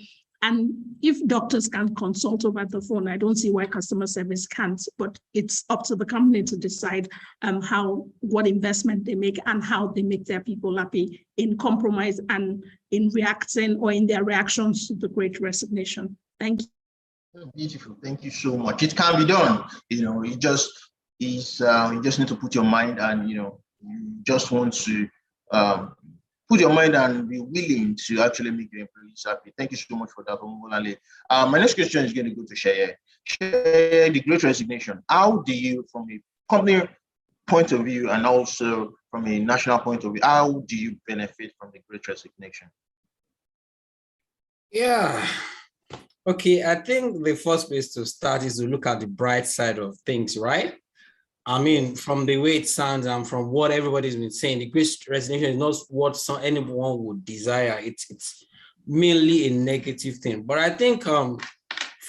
And if doctors can consult over the phone, I don't see why customer service can't, but it's up to the company to decide what investment they make and how they make their people happy in compromise and in reacting or in their reactions to the Great Resignation. Thank you. Oh, beautiful. Thank you so much. It can be done. You just need to put your mind and, you just want to put your mind and be willing to actually make your employees happy. Thank you so much for that, Omolale. My next question is going to go to Sheye. Sheye, the Great Resignation. How do you, from a company point of view and also from a national point of view, how do you benefit from the Great Resignation? Yeah. Okay, I think the first place to start is to look at the bright side of things, right? I mean, from the way it sounds and from what everybody's been saying, the Great Resignation is not what anyone would desire. It's mainly a negative thing. But I think for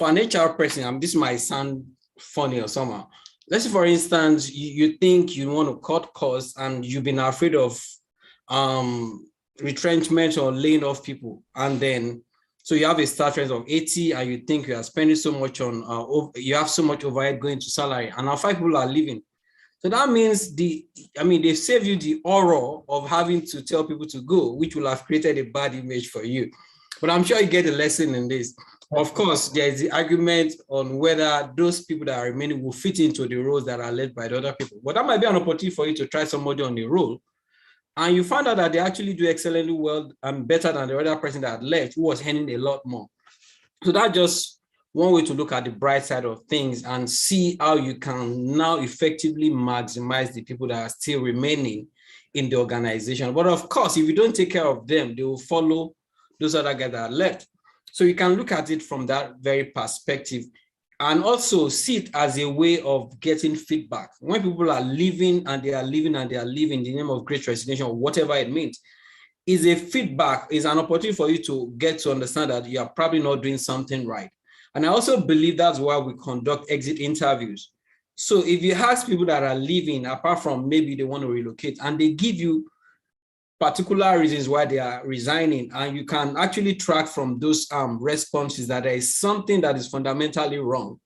an HR person, this might sound funny or somehow. Let's say, for instance, you think you want to cut costs and you've been afraid of retrenchment or laying off people, and then so you have a start rate of 80 and you think you are spending so much on, you have so much overhead going to salary, and now 5 people are leaving. So that means they save you the horror of having to tell people to go, which will have created a bad image for you. But I'm sure you get a lesson in this. Of course, there is the argument on whether those people that are remaining will fit into the roles that are led by the other people. But that might be an opportunity for you to try somebody on the role, and you find out that they actually do excellently well and better than the other person that had left, who was earning a lot more. So that's just one way to look at the bright side of things and see how you can now effectively maximize the people that are still remaining in the organization. But of course, if you don't take care of them, they will follow those other guys that are left. So you can look at it from that very perspective, and also see it as a way of getting feedback. When people are leaving and they are leaving and they are leaving in the name of Great Resignation, or whatever it means, is a feedback, is an opportunity for you to get to understand that you are probably not doing something right. And I also believe that's why we conduct exit interviews. So if you ask people that are leaving, apart from maybe they want to relocate, and they give you particular reasons why they are resigning, and you can actually track from those responses that there is something that is fundamentally wrong,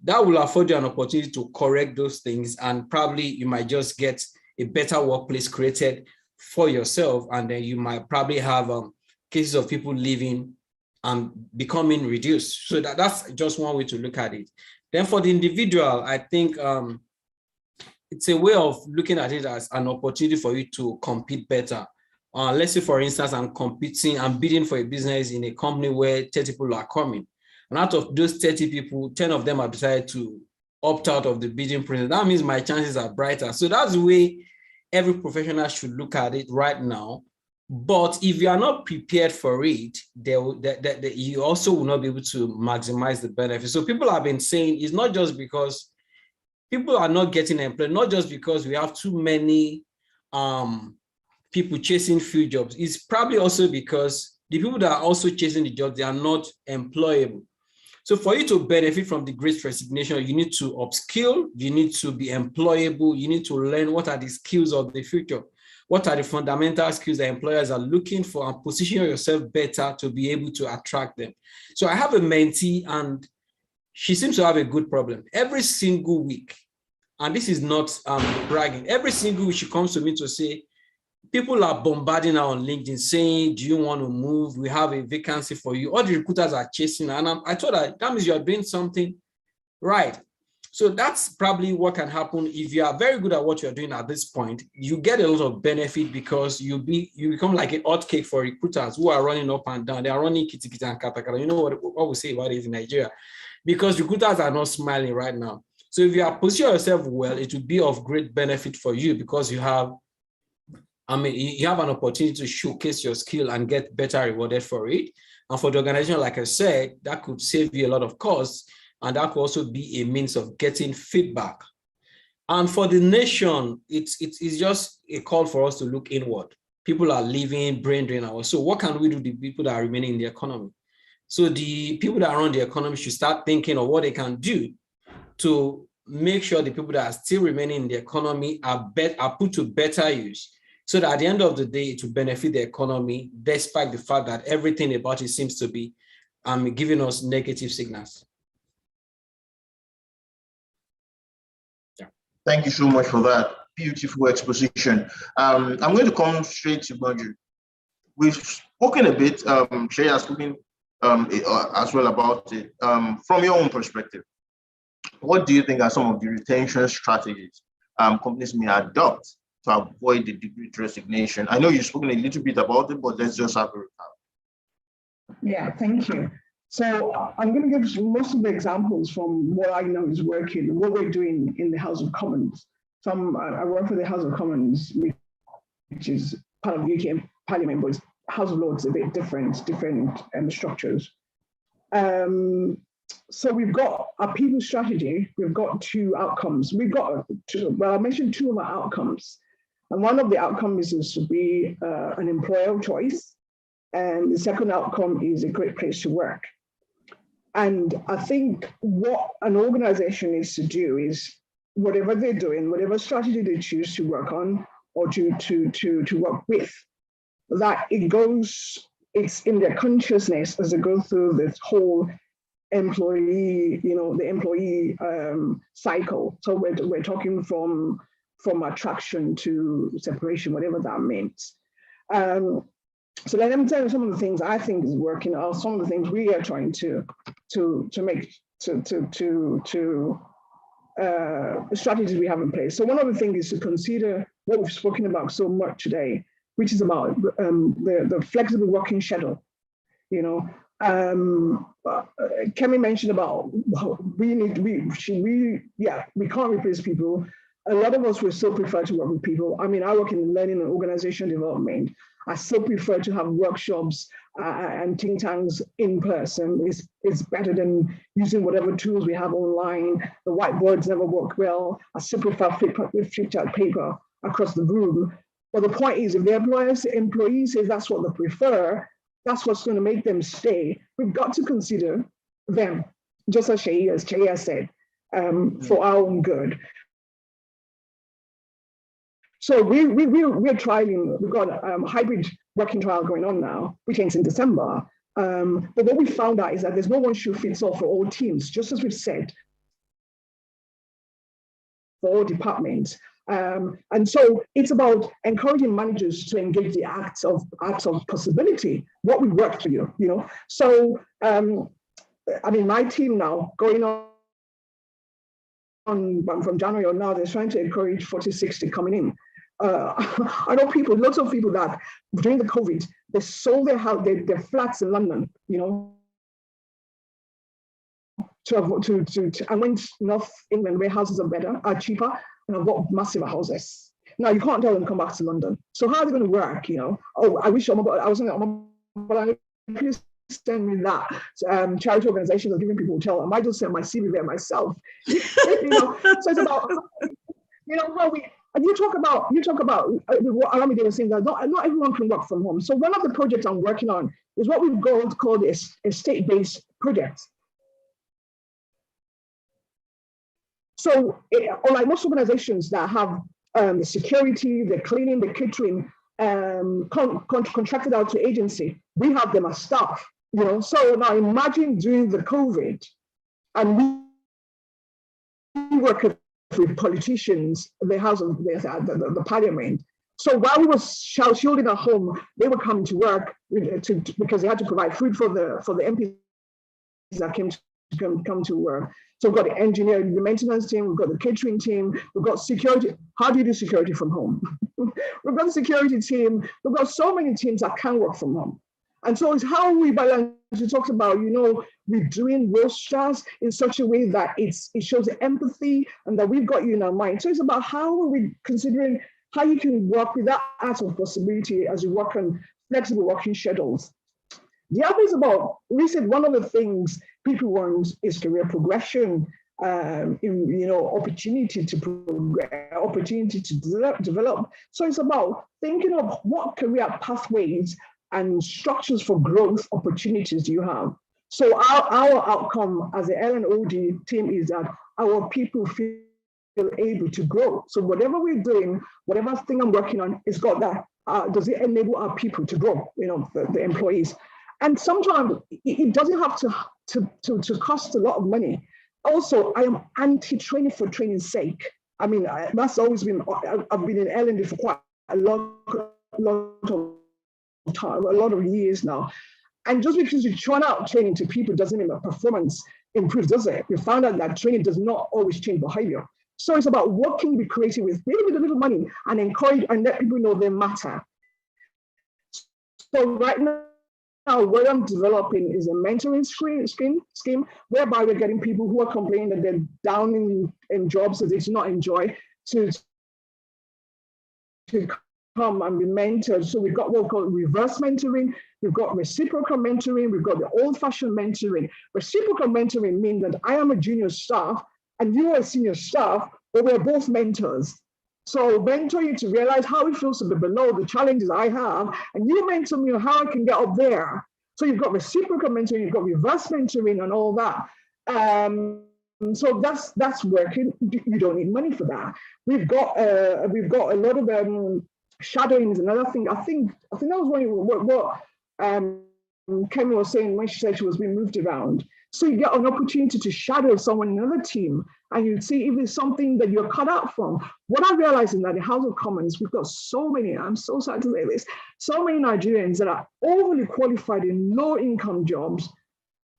that will afford you an opportunity to correct those things, and probably you might just get a better workplace created for yourself, and then you might probably have cases of people leaving and becoming reduced. So that's just one way to look at it. Then for the individual, I think it's a way of looking at it as an opportunity for you to compete better. Let's say, for instance, I'm competing, I'm bidding for a business in a company where 30 people are coming. And out of those 30 people, 10 of them have decided to opt out of the bidding process. That means my chances are brighter. So that's the way every professional should look at it right now. But if you are not prepared for it, you also will not be able to maximize the benefit. So people have been saying it's not just because people are not getting employed, not just because we have too many people chasing few jobs. It's probably also because the people that are also chasing the jobs, they are not employable. So for you to benefit from the Great Resignation, you need to upskill, you need to be employable, you need to learn what are the skills of the future. What are the fundamental skills that employers are looking for, and position yourself better to be able to attract them. So I have a mentee, and she seems to have a good problem. Every single week, and this is not bragging, every single week she comes to me to say, people are bombarding her on LinkedIn saying, do you want to move? We have a vacancy for you. All the recruiters are chasing her. And I told her, that means you're doing something right. So that's probably what can happen if you are very good at what you're doing at this point. You get a lot of benefit because you become like a hot cake for recruiters who are running up and down. They are running kitty and katakata. You know what we say about it in Nigeria, because recruiters are not smiling right now. So if you are positioning yourself well, it will be of great benefit for you, because you have an opportunity to showcase your skill and get better rewarded for it. And for the organization, like I said, that could save you a lot of costs. And that could also be a means of getting feedback. And for the nation, it's just a call for us to look inward. People are leaving, brain drain hours. So what can we do to the people that are remaining in the economy? So the people that are on the economy should start thinking of what they can do to make sure the people that are still remaining in the economy are put to better use, so that at the end of the day, it will benefit the economy, despite the fact that everything about it seems to be and giving us negative signals. Yeah. Thank you so much for that beautiful exposition. I'm going to come straight to Marjorie. We've spoken a bit, Shay has spoken as well about it. From your own perspective, what do you think are some of the retention strategies companies may adopt to avoid the Great Resignation? I know you've spoken a little bit about it, but let's just have a recap. Yeah, thank you. So I'm going to give most of the examples from what I know is working, what we're doing in the House of Commons. So I work for the House of Commons, which is part of the UK Parliament, but House of Lords a bit different structures. So we've got our people strategy. We've got two outcomes. We've got two, well, I mentioned two of our outcomes. And one of the outcomes is to be an employer of choice. And the second outcome is a great place to work. And I think what an organization needs to do is whatever they're doing, whatever strategy they choose to work on or to work with, that it's in their consciousness as they go through this whole employee, the employee cycle. So we're talking from attraction to separation, whatever that means. So let me tell you some of the things I think is working, or some of the things we are trying to make strategies we have in place. So one of the things is to consider what we've spoken about so much today, which is about the flexible working schedule. Kemi mentioned about we can't replace people. A lot of us will still prefer to work with people. I mean, I work in learning and organization development. I still prefer to have workshops and think tanks in person. It's better than using whatever tools we have online. The whiteboards never work well. I still prefer flipped out paper across the room. But the point is, if the employees say that's what they prefer, that's what's going to make them stay. We've got to consider them, just as Shay has said, for our own good. So we're trialing, we've got a hybrid working trial going on now, which ends in December. But what we found out is that there's no one shoe fits all for all teams, just as we've said, for all departments. And so it's about encouraging managers to engage the acts of possibility, what would work for you, So, I mean, my team now, going on from January on now, they're trying to encourage 40-60 coming in. I know lots of people that during the COVID, they sold their house, their flats in London, I went North England where houses are cheaper, and I've got massive houses. Now you can't tell them to come back to London. So how are they going to work? Oh, I wish I wasn't, but please send me that. Charity organizations are giving people hotel. I might just send my CV there myself. So it's about how we. And you talk about what Aramide was saying, that not everyone can work from home. So one of the projects I'm working on is what we've called a state-based project. So unlike most organizations that have the security, the cleaning, the catering contracted out to agency, we have them as staff. So now imagine during the COVID, and we work with politicians, the House of the Parliament. So while we were shielding at home, they were coming to work because they had to provide food for the MPs that came to come to work. So we've got the engineering, the maintenance team, we've got the catering team, we've got security. How do you do security from home? We've got the security team. We've got so many teams that can work from home. And so it's how we balance. We talked about, we're doing rosters in such a way that it shows the empathy and that we've got you in our mind. So it's about how are we considering how you can work with that art of possibility as you work on flexible working schedules. The other is about, we said one of the things people want is career progression, opportunity to progress, opportunity to develop. So it's about thinking of what career pathways and structures for growth opportunities do you have. So our outcome as the L&OD team is that our people feel able to grow. So whatever we're doing, whatever thing I'm working on, it's got that, does it enable our people to grow, the employees? And sometimes it doesn't have to cost a lot of money. Also, I am anti-training for training's sake. I mean, that's always been, I've been in L&D for quite a lot of time, a lot of years now. And just because you churn out training to people doesn't mean that performance improves, does it? We found out that training does not always change behavior. So it's about what can we be creative with, maybe with a little money, and encourage and let people know they matter. So right now, what I'm developing is a mentoring scheme whereby we're getting people who are complaining that they're down in jobs that they do not enjoy to come and be mentored. So we've got what we call reverse mentoring, we've got reciprocal mentoring, we've got the old-fashioned mentoring. Reciprocal mentoring means that I am a junior staff and you are a senior staff, but we're both mentors. So mentor you to realize how it feels to be below, the challenges I have, and you mentor me on how I can get up there. So you've got reciprocal mentoring, you've got reverse mentoring and all that. So that's working. You don't need money for that. We've got a lot of shadowing is another thing. I think that was what Kemi was saying when she said she was being moved around. So you get an opportunity to shadow someone in another team, and you see if it's something that you're cut out from. What I realized is that in the House of Commons, we've got so many, I'm so sorry to say this, so many Nigerians that are overly qualified in low-income jobs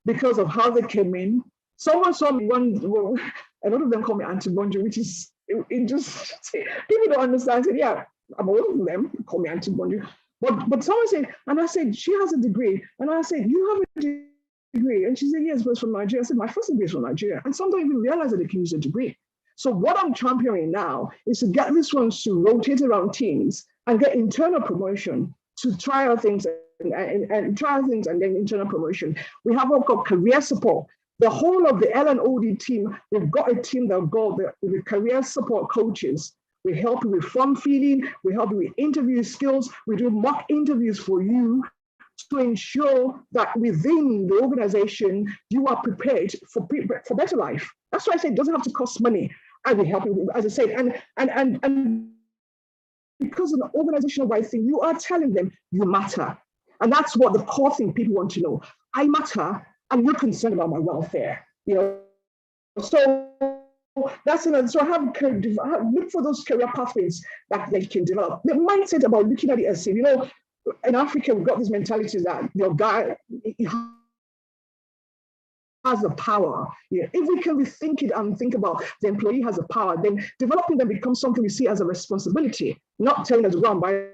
because of how they came in. Someone saw me a lot of them call me Auntie Bonjo, which is, it just, people don't understand. I said, yeah, I'm older than them, call me Auntie Bonjo. But someone said, and I said, she has a degree. And I said, you have a degree? And she said, yes, but it's from Nigeria. I said, my first degree is from Nigeria. And some don't even realize that they can use a degree. So what I'm championing now is to get these ones to rotate around teams and get internal promotion to try out things and try out things and then internal promotion. We have what we call career support. The whole of the L&OD team, we've got a team that got the career support coaches. We help you with form feeding, we help you with interview skills, we do mock interviews for you to ensure that within the organization, you are prepared for better life. That's why I say it doesn't have to cost money. And we help you, as I said, and because of an organizational-wide thing, you are telling them you matter. And that's what the core thing people want to know. I matter, and you're concerned about my welfare, you know. So that's another. So I have look for those career pathways that they can develop. The mindset about looking at it as, you know, in Africa we've got this mentality that your guy has the power. Yeah. If we can rethink it and think about the employee has the power, then developing them becomes something we see as a responsibility, not telling us to go and buy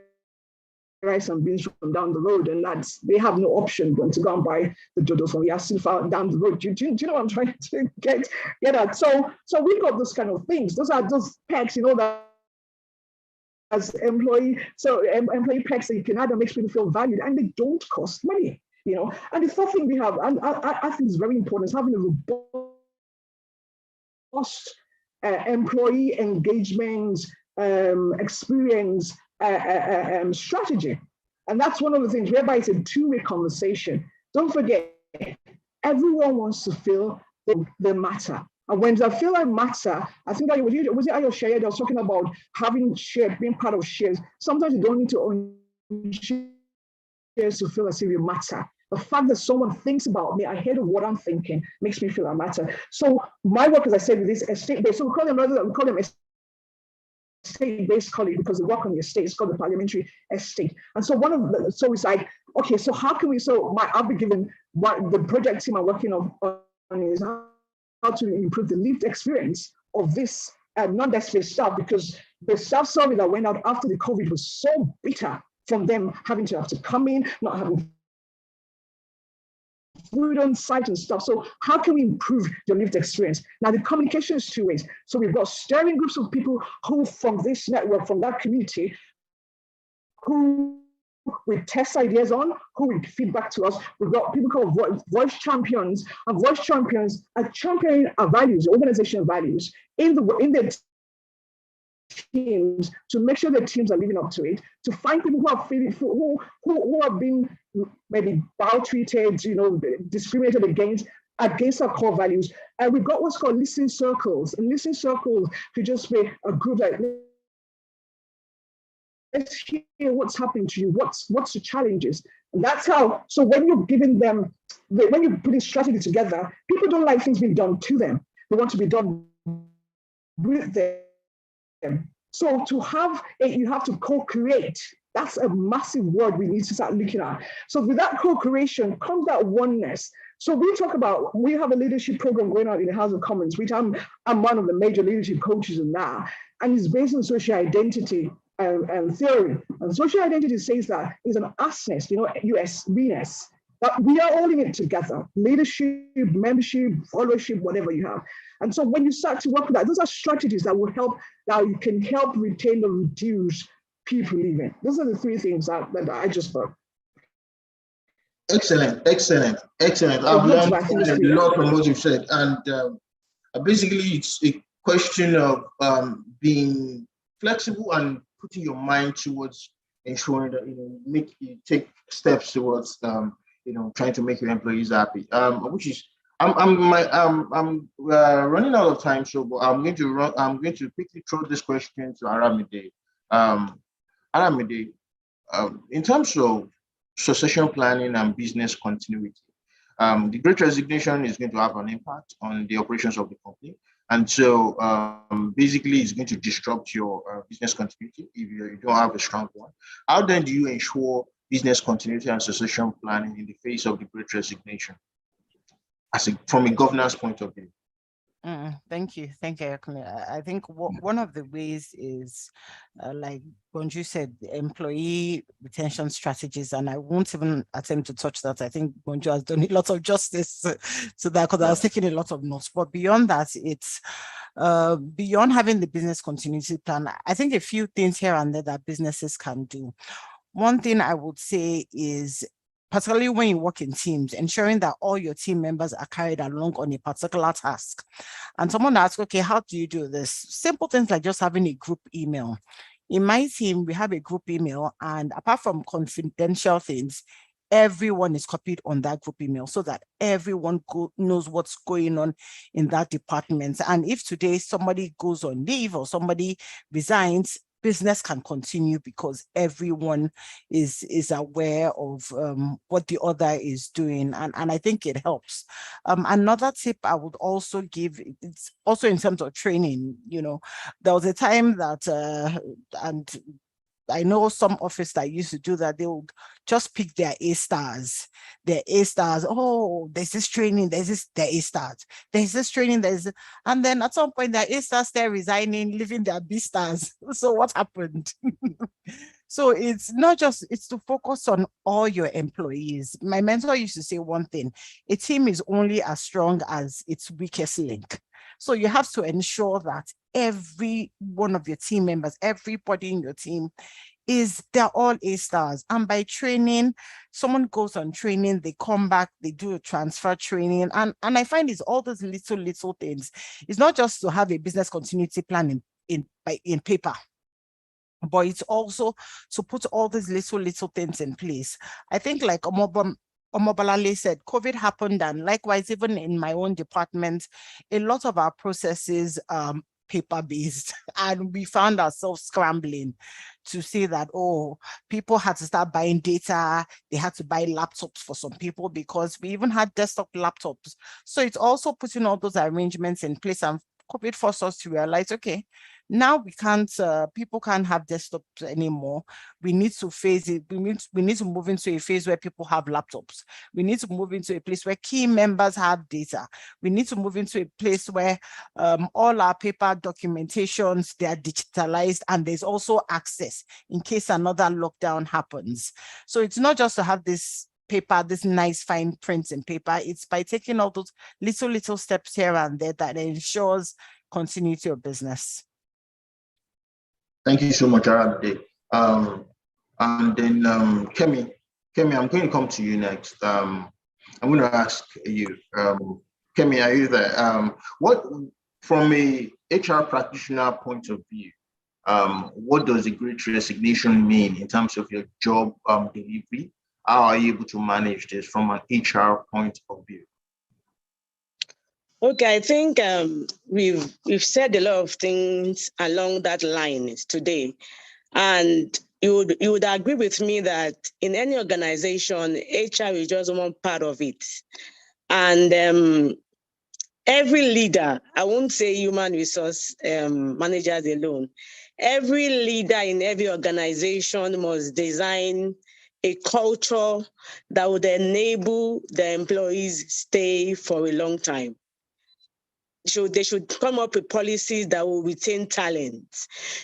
rice and beans from down the road, and that's, they have no option but to go and buy the dodo from Yasin down the road. Do you know what I'm trying to get at? So we've got those kind of things. Those are those perks, you know, that as employee perks that you can add that makes people feel valued, and they don't cost money, you know. And the third thing we have, and I think is very important, is having a robust employee engagement experience strategy. And that's one of the things whereby it's a two-way conversation. Don't forget, everyone wants to feel they matter. And when I feel I matter, I think was it Ayo Shaya that was talking about having shared, being part of shares. Sometimes you don't need to own shares to feel as if you matter. The fact that someone thinks about me ahead of what I'm thinking makes me feel I matter. So my work, as I said, with this estate-based, so we call them estate-based colleague because they work on the estate. It's called the parliamentary estate. And so so it's like, okay, so how can we, I'll be given the project team I'm working on is how to improve the lived experience of this non-desk staff, because the staff survey that went out after the COVID was so bitter from them having to come in, not having food on site and stuff. So how can we improve your lived experience? Now the communication is two ways. So we've got steering groups of people who from this network, from that community, who we test ideas on, who will feedback to us. We've got people called voice champions, and voice champions are championing our values, organizational values in their teams, to make sure their teams are living up to it, to find people who are feeling who have been maybe maltreated, you know, discriminated against our core values. And we've got what's called listening circles. And listening circles could just be a group like, let's hear what's happening to you, what's the challenges. That's how, so when you're giving them, when you're putting strategy together, people don't like things being done to them. They want to be done with them. So to have you have to co-create. That's a massive word we need to start looking at. So with that co-creation comes that oneness. So we have a leadership program going on in the House of Commons, which I'm one of the major leadership coaches in that, and it's based on social identity and theory. And social identity says that is an us-ness, US-ness. But we are all in it together, leadership, membership, followership, whatever you have. And so when you start to work with that, those are strategies that will help, that you can help retain or reduce people leaving. Those are the three things that I just thought. Excellent. I've learned a lot from what you've said. And basically, it's a question of being flexible and putting your mind towards ensuring that you take steps towards trying to make your employees happy. Which is I'm running out of time, so but I'm going to quickly throw this question to Aramide. Aramide, in terms of succession planning and business continuity, the Great Resignation is going to have an impact on the operations of the company. And so basically it's going to disrupt your business continuity if you don't have a strong one. How then do you ensure business continuity and succession planning in the face of the Great Resignation from a governance point of view? Thank you. I think one of the ways is, like Bonju said, the employee retention strategies, and I won't even attempt to touch that. I think Bonju has done a lot of justice to that because I was taking a lot of notes. But beyond that, it's beyond having the business continuity plan. I think a few things here and there that businesses can do. One thing I would say is, particularly when you work in teams, ensuring that all your team members are carried along on a particular task. And someone asks, okay, how do you do this? Simple things like just having a group email. In my team, we have a group email, and apart from confidential things, everyone is copied on that group email so that everyone knows what's going on in that department. And if today somebody goes on leave or somebody resigns, business can continue because everyone is aware of what the other is doing, and I think it helps. Another tip I would also give, it's also in terms of training. There was a time that and I know some office that used to do that. They would just pick their A stars. Oh, there's this training, their A stars. There's this training, and then at some point their A stars start resigning, leaving their B stars. So what happened? So it's to focus on all your employees. My mentor used to say one thing: a team is only as strong as its weakest link. So you have to ensure that every one of your team members, everybody in your team, they're all A stars. And by training, someone goes on training, they come back, they do a transfer training. And I find it's all those little things. It's not just to have a business continuity plan in paper, but it's also to put all these little things in place. I think, like Omobalale said, COVID happened, and likewise, even in my own department, a lot of our processes paper-based, and we found ourselves scrambling to see that, people had to start buying data. They had to buy laptops for some people because we even had desktop laptops. So it's also putting all those arrangements in place, and COVID forced us to realize, okay, now we can't, people can't have desktops anymore. We need to phase it. We need to move into a phase where people have laptops. We need to move into a place where key members have data. We need to move into a place where all our paper documentations, they are digitalized, and there's also access in case another lockdown happens. So it's not just to have this paper, this nice fine prints in paper. It's by taking all those little steps here and there that ensures continuity of business. Thank you so much, Aramide. And then Kemi, I'm going to come to you next. I'm going to ask you, Kemi, are you there? What, from a HR practitioner point of view, what does the Great Resignation mean in terms of your job delivery? How are you able to manage this from an HR point of view? Okay, I think we've said a lot of things along that line today. And you would agree with me that in any organization, HR is just one part of it. And every leader, I won't say human resource managers alone, every leader in every organization must design a culture that would enable the employees stay for a long time. They should come up with policies that will retain talent.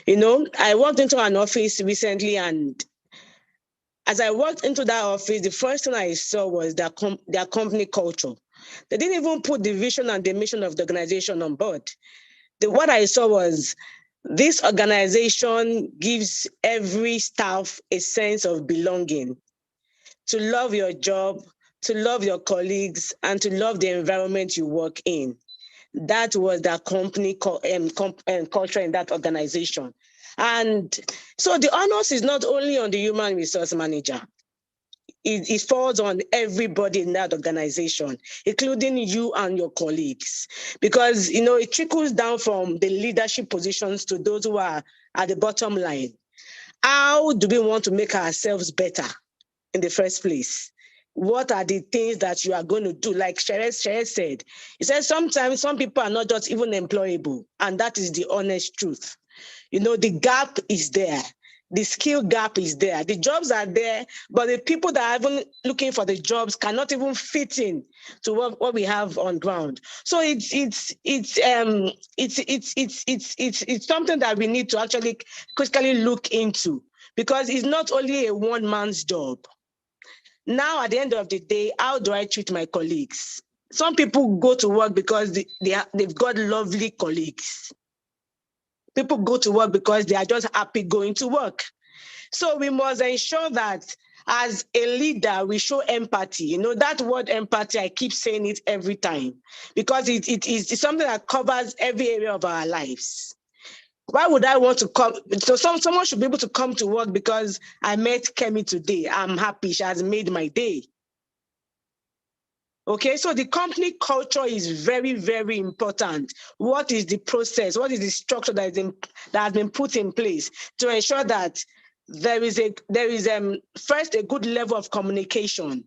You know, I walked into an office recently, and as I walked into that office, the first thing I saw was their company culture. They didn't even put the vision and the mission of the organization on board. What I saw was this organization gives every staff a sense of belonging, to love your job, to love your colleagues, and to love the environment you work in. That was the company culture in that organization. And so the onus is not only on the human resource manager. It falls on everybody in that organization, including you and your colleagues, because, you know, it trickles down from the leadership positions to those who are at the bottom line. How do we want to make ourselves better in the first place? What are the things that you are going to do? Like Sherez said, he said sometimes some people are not just even employable, and that is the honest truth. You know, the gap is there. The skill gap is there. The jobs are there, but the people that are even looking for the jobs cannot even fit in to what we have on ground. So it's something that we need to actually critically look into, because it's not only a one man's job. Now, at the end of the day, how do I treat my colleagues? Some people go to work because they've got lovely colleagues. People go to work because they are just happy going to work. So we must ensure that as a leader, we show empathy. You know, that word empathy, I keep saying it every time, because it's something that covers every area of our lives. Why would I want to come? So someone should be able to come to work because I met Kemi today. I'm happy. She has made my day. Okay, so the company culture is very, very important. What is the process? What is the structure that has been put in place to ensure that there is first a good level of communication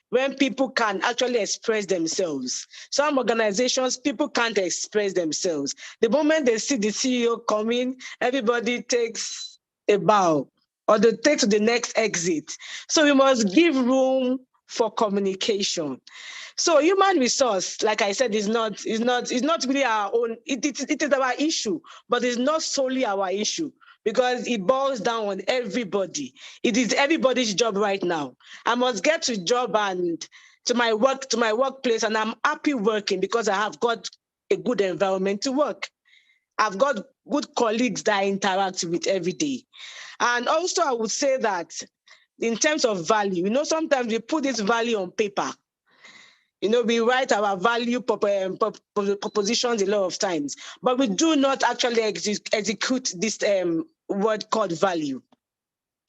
when people can actually express themselves. Some organizations, people can't express themselves. The moment they see the CEO coming, everybody takes a bow or they take to the next exit. So we must give room for communication. So human resource, like I said, is not really our own. It is our issue, but it's not solely our issue, because it boils down on everybody. It is everybody's job right now. I must get to job and to my workplace, and I'm happy working because I have got a good environment to work. I've got good colleagues that I interact with every day. And also I would say that in terms of value, you know, sometimes we put this value on paper. You know, we write our value propositions a lot of times, but we do not actually execute this word called value.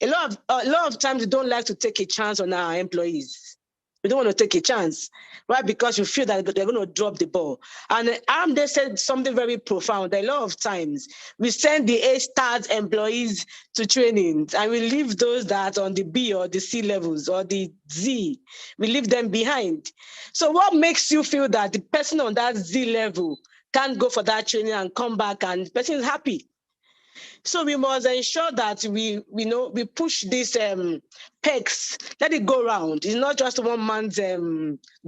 A lot of times we don't like to take a chance on our employees. We don't want to take a chance, right? Because you feel that they're going to drop the ball. And they said something very profound. A lot of times we send the A-stars employees to trainings and we leave those that on the B or the C levels or the Z, we leave them behind. So what makes you feel that the person on that Z level can't go for that training and come back and the person is happy? So we must ensure that we push these pegs, let it go round. It's not just one man's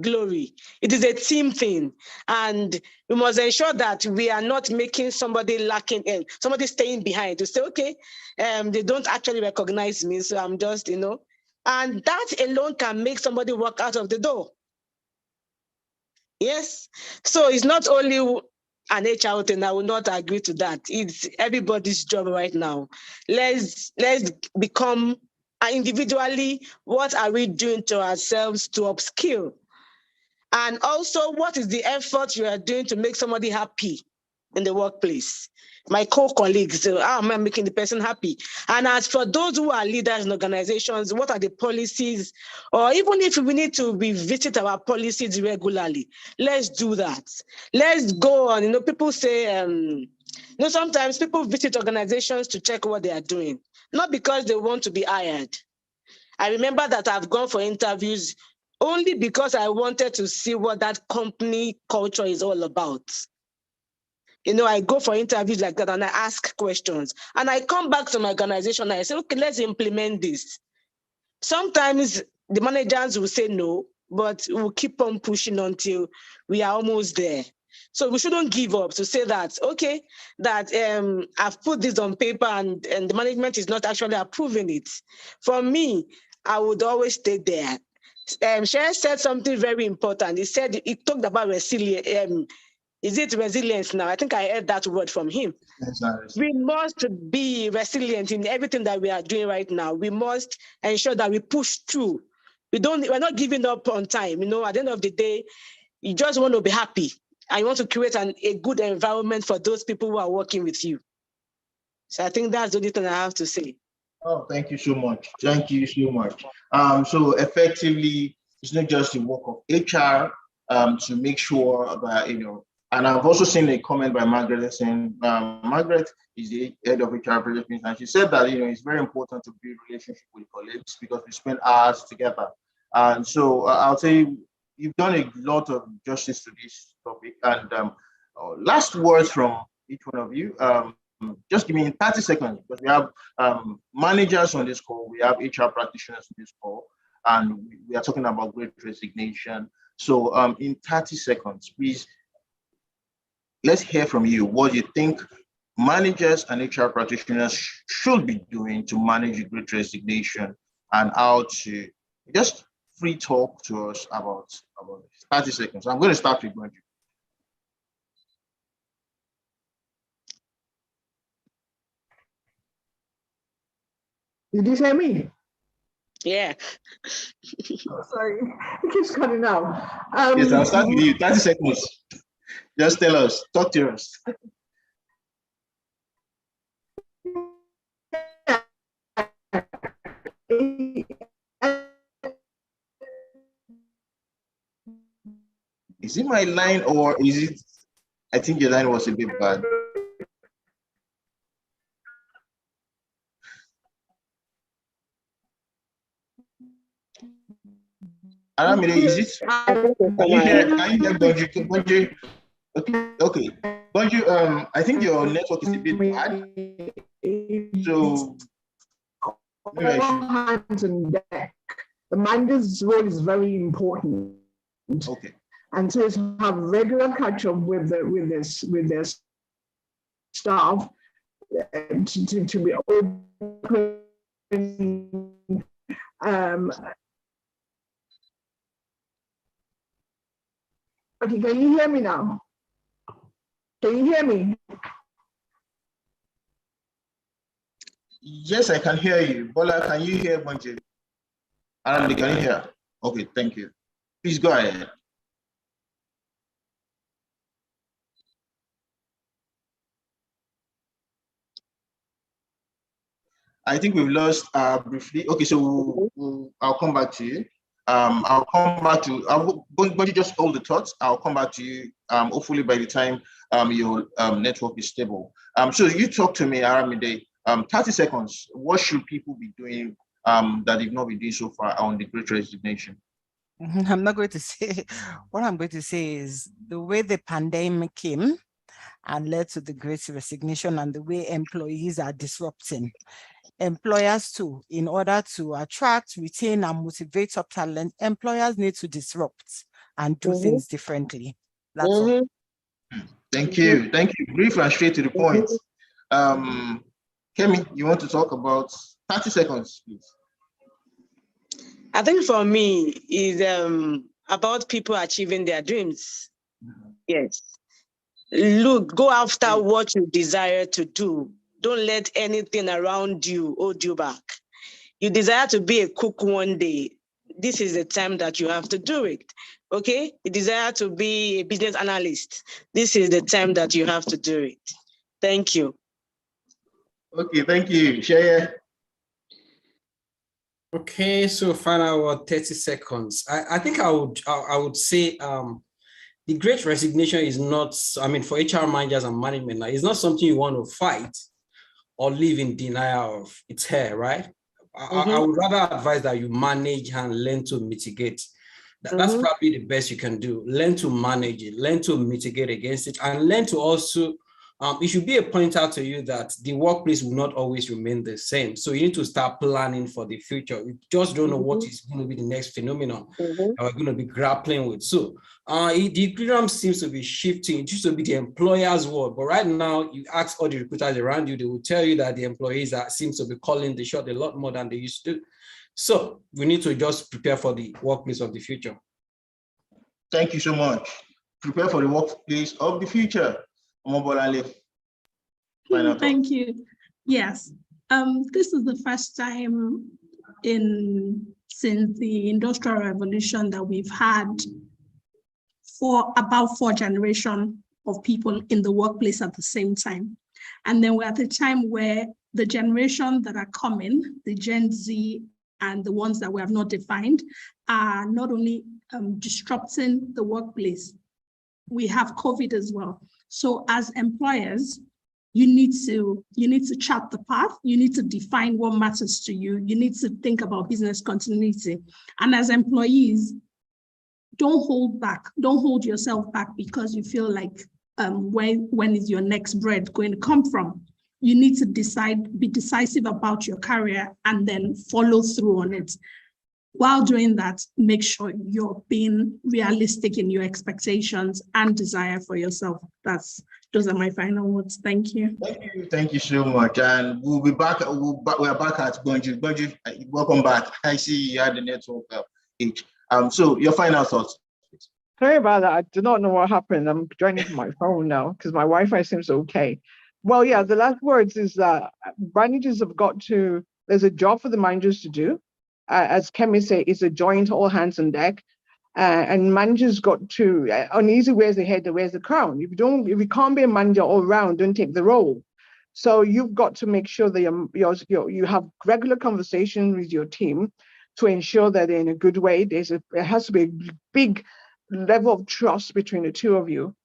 glory. It is a team thing. And we must ensure that we are not making somebody lacking in, somebody staying behind to say, okay, they don't actually recognize me, so I'm just, and that alone can make somebody walk out of the door. Yes. So it's not only an HR thing. I will not agree to that. It's everybody's job right now. Let's become individually, what are we doing to ourselves to upskill? And also, what is the effort you are doing to make somebody happy in the workplace? My co-colleagues, how am I making the person happy? And as for those who are leaders in organizations, what are the policies? Or even if we need to revisit our policies regularly, let's do that. Let's go on. People say You know, sometimes people visit organizations to check what they are doing, not because they want to be hired. I remember that I've gone for interviews only because I wanted to see what that company culture is all about. You know, I go for interviews like that and I ask questions. And I come back to my organization and I say, okay, let's implement this. Sometimes the managers will say no, but we'll keep on pushing until we are almost there. So we shouldn't give up to say that, okay, that I've put this on paper and the management is not actually approving it. For me, I would always stay there. Sher said something very important. He talked about resilience. Is it resilience now? I think I heard that word from him. We must be resilient in everything that we are doing right now. We must ensure that we push through. We're not giving up on time. You know, at the end of the day, you just want to be happy and you want to create a good environment for those people who are working with you. So I think that's the only thing I have to say. Oh, thank you so much. Thank you so much. So effectively, it's not just the work of HR to make sure that, you know, and I've also seen a comment by Margaret saying, Margaret is the head of HR project, and she said that, you know, it's very important to build relationship with colleagues because we spend hours together. And so I'll tell you, you've done a lot of justice to this topic. And last words from each one of you. Just give me 30 seconds because we have managers on this call, we have HR practitioners on this call, and we are talking about Great Resignation. So in 30 seconds, please, let's hear from you what you think managers and HR practitioners should be doing to manage the Great Resignation and how to just free talk to us about this. 30 seconds. I'm going to start with Gonju. Did you say me? Yeah. Oh, sorry, it keeps cutting out. Yes, I'll start with you. 30 seconds. Just tell us, talk to us. Is it my line or is it? I think your line was a bit bad. Aramide, is it? Can you hear Bonju? Okay. Bonju, I think your network is a bit bad. So hands on deck. The manager's role is very important. Okay. And so it's have regular catch-up with their staff to be open. Okay, can you hear me now? Can you hear me? Yes, I can hear you. Bola, can you hear Bonju? Aramide, can you hear? Okay, thank you. Please go ahead. I think we've lost briefly. Okay, so I'll come back to you. But just hold the thoughts. I'll come back to you. Hopefully by the time your network is stable. So you talk to me, Aramide. 30 seconds. What should people be doing that they've not been doing so far on the Great Resignation? I'm not going to say. What I'm going to say is the way the pandemic came and led to the Great Resignation and the way employees are disrupting. Employers too, in order to attract, retain, and motivate top talent, employers need to disrupt and do things differently. That's all. Thank you. Thank you. Brief and straight to the point. Kemi, you want to talk about 30 seconds, please? I think for me is about people achieving their dreams. Yes. Look, go after what you desire to do. Don't let anything around you hold you back. You desire to be a cook one day. This is the time that you have to do it. Okay? You desire to be a business analyst. This is the time that you have to do it. Thank you. Okay, thank you. Share. Okay, so final 30 seconds. I think I would say the the Great Resignation is not, I mean, for HR managers and management, like, it's not something you want to fight or live in denial of. It's here, right? I would rather advise that you manage and learn to mitigate. That's probably the best you can do. Learn to manage it, learn to mitigate against it, and learn to also, it should be a pointer to you that the workplace will not always remain the same. So you need to start planning for the future. You just don't know what is going to be the next phenomenon that we're going to be grappling with. So the equilibrium seems to be shifting. It used to be the employer's world, but right now you ask all the recruiters around you, they will tell you that the employees seems to be calling the shot a lot more than they used to. So we need to just prepare for the workplace of the future. Thank you so much. Prepare for the workplace of the future. Thank you. Yes, this is the first time since the Industrial Revolution that we've had for about 4 generations of people in the workplace at the same time. And then we're at a time where the generation that are coming, the Gen Z and the ones that we have not defined, are not only disrupting the workplace, we have COVID as well. So as employers, you need to chart the path. You need to define what matters to you. You need to think about business continuity. And as employees, don't hold back. Don't hold yourself back because you feel like when is your next bread going to come from? You need to be decisive about your career and then follow through on it. While doing that, make sure you're being realistic in your expectations and desire for yourself. Those are my final words. Thank you. Thank you so much. And we'll be back. We're back at Bunji. Bunji, welcome back. I see you had the network page. So your final thoughts. Sorry about that. I do not know what happened. I'm joining from my phone now because my Wi-Fi seems okay. Well, yeah, the last words is that managers have got to, there's a job for the managers to do. As Kemi said, it's a joint all hands on deck. And managers got to, uneasy wears the head that wears the crown. If you can't be a manager all round, don't take the role. So you've got to make sure that you have regular conversations with your team to ensure that they're in a good way. There has to be a big level of trust between the two of you.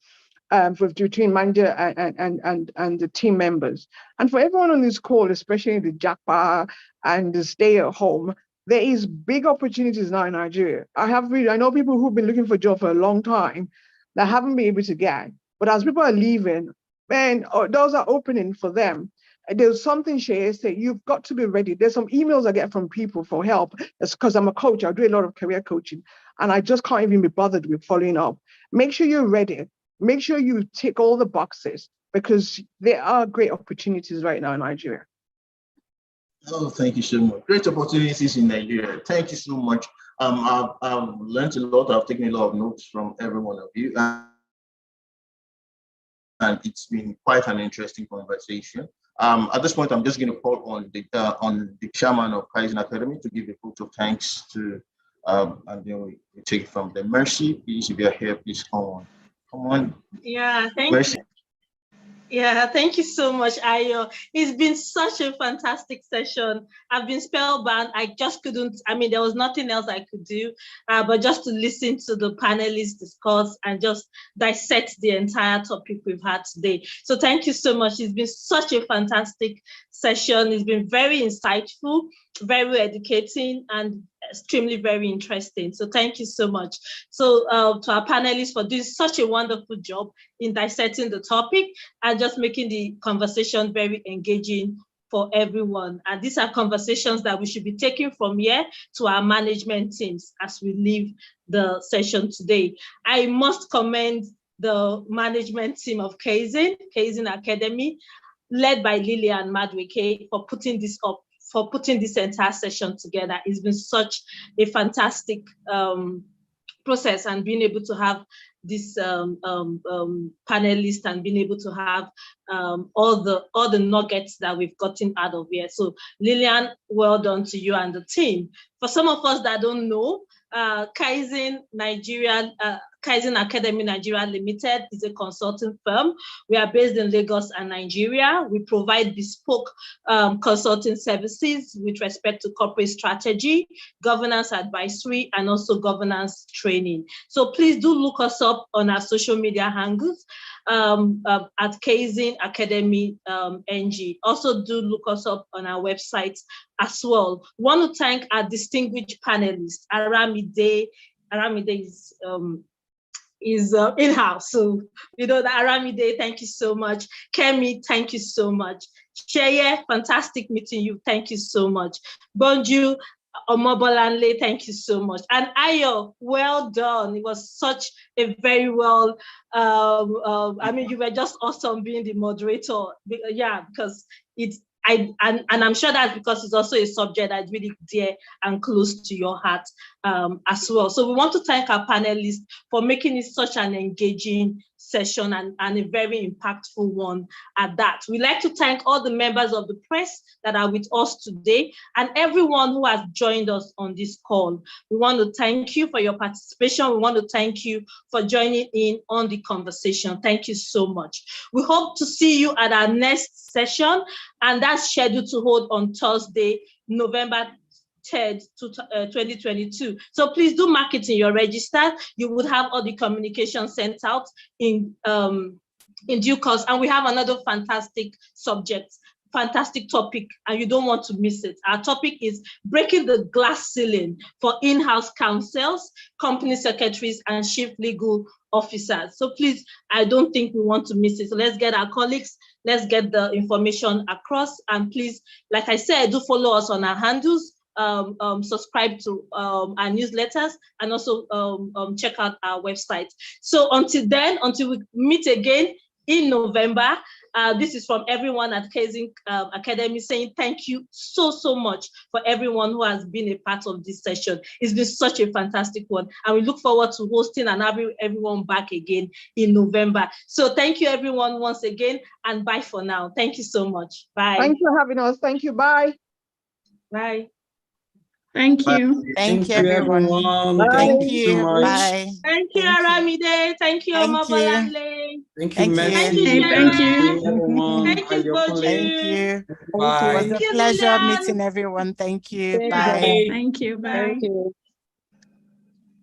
Between manager and the team members. And for everyone on this call, especially the Japa and the stay at home, there is big opportunities now in Nigeria. I know people who've been looking for a job for a long time that haven't been able to get. But as people are leaving, man, doors are opening for them. There's something Shay said, you've got to be ready. There's some emails I get from people for help. It's because I'm a coach. I do a lot of career coaching, and I just can't even be bothered with following up. Make sure you're ready. Make sure you tick all the boxes because there are great opportunities right now in Nigeria. Oh, thank you so much. Great opportunities in Nigeria. Thank you so much. I've learned a lot. I've taken a lot of notes from every one of you. And it's been quite an interesting conversation. At this point, I'm just going to call on the chairman of Kaizen Academy to give a vote of thanks to, and then we take it from the Mercy. Please, if you're here, please come on. Come on. Yeah, thank you. Yeah, thank you so much, Ayo. It's been such a fantastic session. I've been spellbound. I just couldn't, there was nothing else I could do, but just to listen to the panelists discuss and just dissect the entire topic we've had today. So thank you so much. It's been such a fantastic session. It's been very insightful, very educating, and extremely very interesting. So thank you so much. So to our panelists for doing such a wonderful job in dissecting the topic and just making the conversation very engaging for everyone. And these are conversations that we should be taking from here to our management teams as we leave the session today. I must commend the management team of Kaizen Academy, led by Lillian Madweke, for putting this up, for putting this entire session together. It's been such a fantastic process, and being able to have this panelists and being able to have all the nuggets that we've gotten out of here. So Lillian, well done to you and the team. For some of us that don't know, Kaizen Kaizen Academy Nigeria Limited is a consulting firm. We are based in Lagos and Nigeria. We provide bespoke consulting services with respect to corporate strategy, governance advisory, and also governance training. So please do look us up on our social media handles at Kaizen Academy NG. Also do look us up on our website as well. We want to thank our distinguished panelists. Aramide is in-house. So, you know, the Aramide, thank you so much. Kemi, thank you so much. Sheye, fantastic meeting you. Thank you so much. Bonju, Omobolanle, thank you so much. And Ayo, well done. It was such a very well, I mean, you were just awesome being the moderator. Yeah, because it's, and I'm sure that's because it's also a subject that's really dear and close to your heart as well. So we want to thank our panelists for making it such an engaging session and a very impactful one at that. We'd like to thank all the members of the press that are with us today and everyone who has joined us on this call. We want to thank you for your participation. We want to thank you for joining in on the conversation. Thank you so much. We hope to see you at our next session, and that's scheduled to hold on Thursday, November 3rd, 2022. So please do mark it in your register. You would have all the communication sent out in due course. And we have another fantastic subject, fantastic topic, and you don't want to miss it. Our topic is breaking the glass ceiling for in-house counsels, company secretaries, and chief legal officers. So please, I don't think we want to miss it. So let's get our colleagues, let's get the information across. And please, like I said, do follow us on our handles, subscribe to our newsletters, and also check out our website. So until then, until we meet again in November, this is from everyone at Kaizen Academy saying thank you so much for everyone who has been a part of this session. It's been such a fantastic one, and we look forward to hosting and having everyone back again in November. So thank you everyone once again, and bye for now. Thank you so much. Bye. Thanks for having us. Thank you. Bye. Bye. Thank you. Thank you, everyone. Bye. Thank you so much. Bye. Thank you, Aramide. Thank you, Omobolanle. Thank you, Thank Messi. you, Thank you. Everyone. Thank you, Your Thank Boju. you. Bye. It was a pleasure meeting everyone. Thank you. Bye. Thank you. Bye. Thank you.